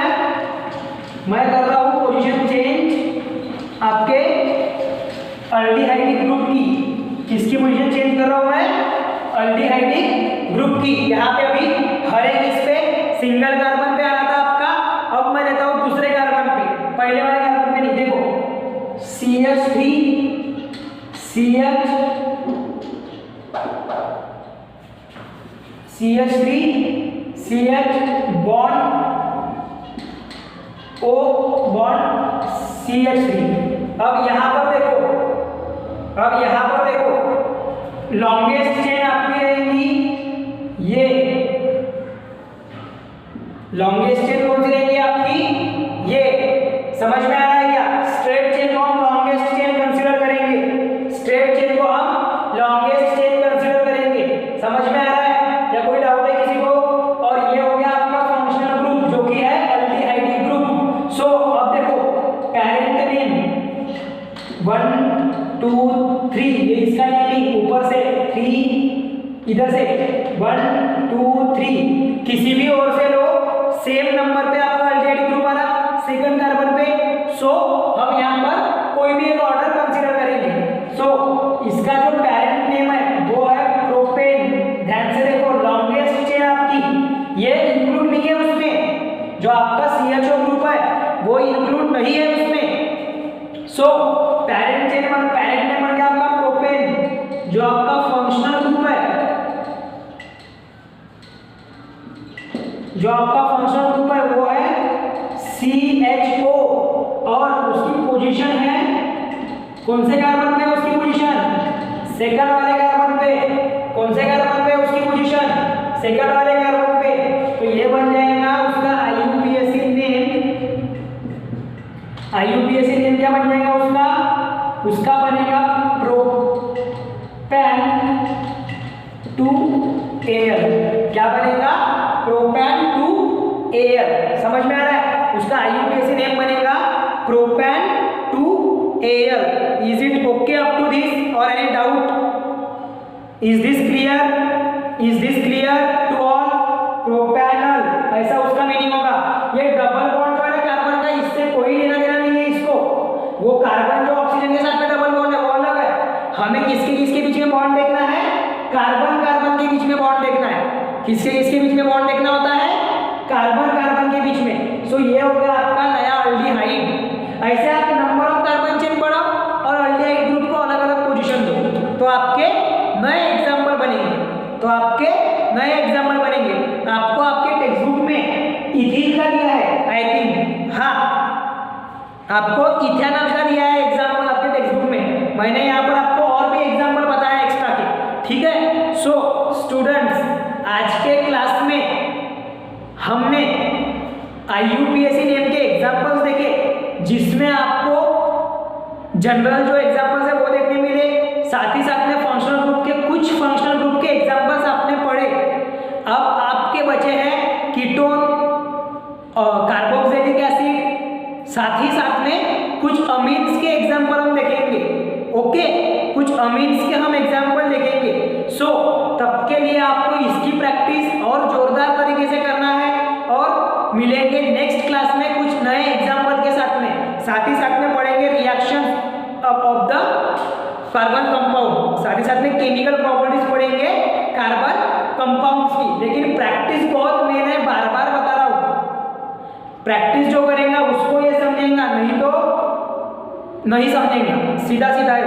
मैं कर रहा हूँ पोजीशन चेंज आपके अल्डिहाइडिक ग्रुप की। किसकी पोजीशन चेंज कर रहा हूँ मैं? अल्डिहाइडिक ग्रुप की। यहाँ पे अभी हर एक इस पे सिंगल कार्बन पे आ रहा था आपका, अब मैं लेता हूँ दूसरे कार्बन पे, पहले वाले कार्बन पे नहीं। देखो CH3 bond O bond CH3। अब यहाँ पर देखो लॉन्गेस्ट चेन आपकी रहेंगी ये। लॉन्गेस्ट चेन कौन सी रहेगी आपकी? ये। समझ में आ रहा है क्या? स्ट्रेट चेन को हम लॉन्गेस्ट चेन कंसीडर करेंगे। स्ट्रेट चेन को हम लॉन्गेस्ट चेन कंसीडर करेंगे। समझ में आ रहा है या कोई डाउट है किसी को? और ये हो गया आपका फंक्शनल ग्रुप जो कि है अल्डिहाइडिक ग्रुप। सो अब देखो पेरेंट नेम 1 2 3, ये इसका नेम ऊपर से 3, इधर से 1 2 3, किसी भी ओर से लो, सेम नंबर पे आपका अल्डिहाइडिक ग्रुप आ रहा सेकंड कार्बन पे। सो हम यहाँ पर कोई भी एक ऑर्डर कंसीडर करेंगे। सो इसका जो पेरेंट नेम है वो है प्रोपेन। ध्यान से देखो लॉन्गेस्ट चेन आपकी ये इंक्लूड नहीं है उसमें, जो आपका CHO ग्रुप है वो इंक्लूड नहीं है उसमें। सो पेरेंट नेम क्या आपका? प्रोपेन। जो आपका फंक्शनल ग्रुप है, वो है CHO और उसकी पोजीशन है कौन से कार्बन पे? उसकी पोजीशन सेकंड वाले कार्बन पे। कौन से कार्बन पे उसकी पोजीशन? सेकंड वाले कार्बन पे। तो ये बन जाएगा उसका IUPAC नेम। क्या बन जाएगा उसका बनेगा प्रोपेन 2Al। क्या बनेगा? Propane 2Al। समझ में आ रहा है? उसका IUPAC नेम बनेगा propane 2Al। Is it okay up to this or any doubt? Is this clear to all? Propanal ऐसा उसका मीनिंग होगा। ये डबल बॉन्ड वाला कार्बन का इससे कोई लेना देना नहीं है इसको। वो कार्बन जो ऑक्सीजन के साथ में डबल बॉन्ड है वो अलग है। हमें किसके बीच में बॉन्ड देखना है? कार्बन के बीच में बॉन्ड देखना है। किसके बीच में बॉन्ड देखना होता है? कार्बन के बीच में। सो ये हो गया आपका नया अल्डिहाइड। ऐसे आप नंबर ऑफ कार्बन चेन बढ़ाओ और अल्डिहाइड ग्रुप को अलग अलग पोजीशन दो तो आपके नए एग्जांपल बनेंगे। आपको आपके टेक्स्ट बुक में इथीन का दिया है आई थिंक, हाँ आपको इथेनॉल का दिया है एग्जांपल आपके टेक्स्ट बुक में। मैंने यहाँ पर आपको और भी एग्जांपल बताया एक्स्ट्रा के, ठीक है। सो स्टूडेंट्स आज के क्लास में हमने IUPAC नेम के एग्जांपल्स देखे जिसमें आपको जनरल जो एग्जांपल्स है वो देखने मिले, साथ ही साथ में फंक्शनल ग्रुप के कुछ फंक्शनल ग्रुप के एग्जांपल्स आपने पढ़े। अब आपके बचे हैं कीटोन और कार्बोक्सिलिक एसिड, साथ ही साथ में कुछ अमीन्स के एग्जांपल हम देखेंगे। ओके, कुछ अमीन्स के हम एग्जांपल देखेंगे। सो तब के लिए आपको इसकी प्रैक्टिस और जोरदार तरीके से करना है और मिलेंगे नेक्स्ट क्लास में कुछ नए एग्जांपल के साथ में। साथ ही साथ में पढ़ेंगे reaction of the carbon compound, साथ ही साथ में केमिकल प्रॉपर्टीज पढ़ेंगे कार्बन कंपाउंड्स की। लेकिन प्रैक्टिस बहुत मेन है, बार बार बता रहा हूँ। प्रैक्टिस जो करेगा उसको ये समझेगा, नहीं तो नहीं समझेगा, सीधा है।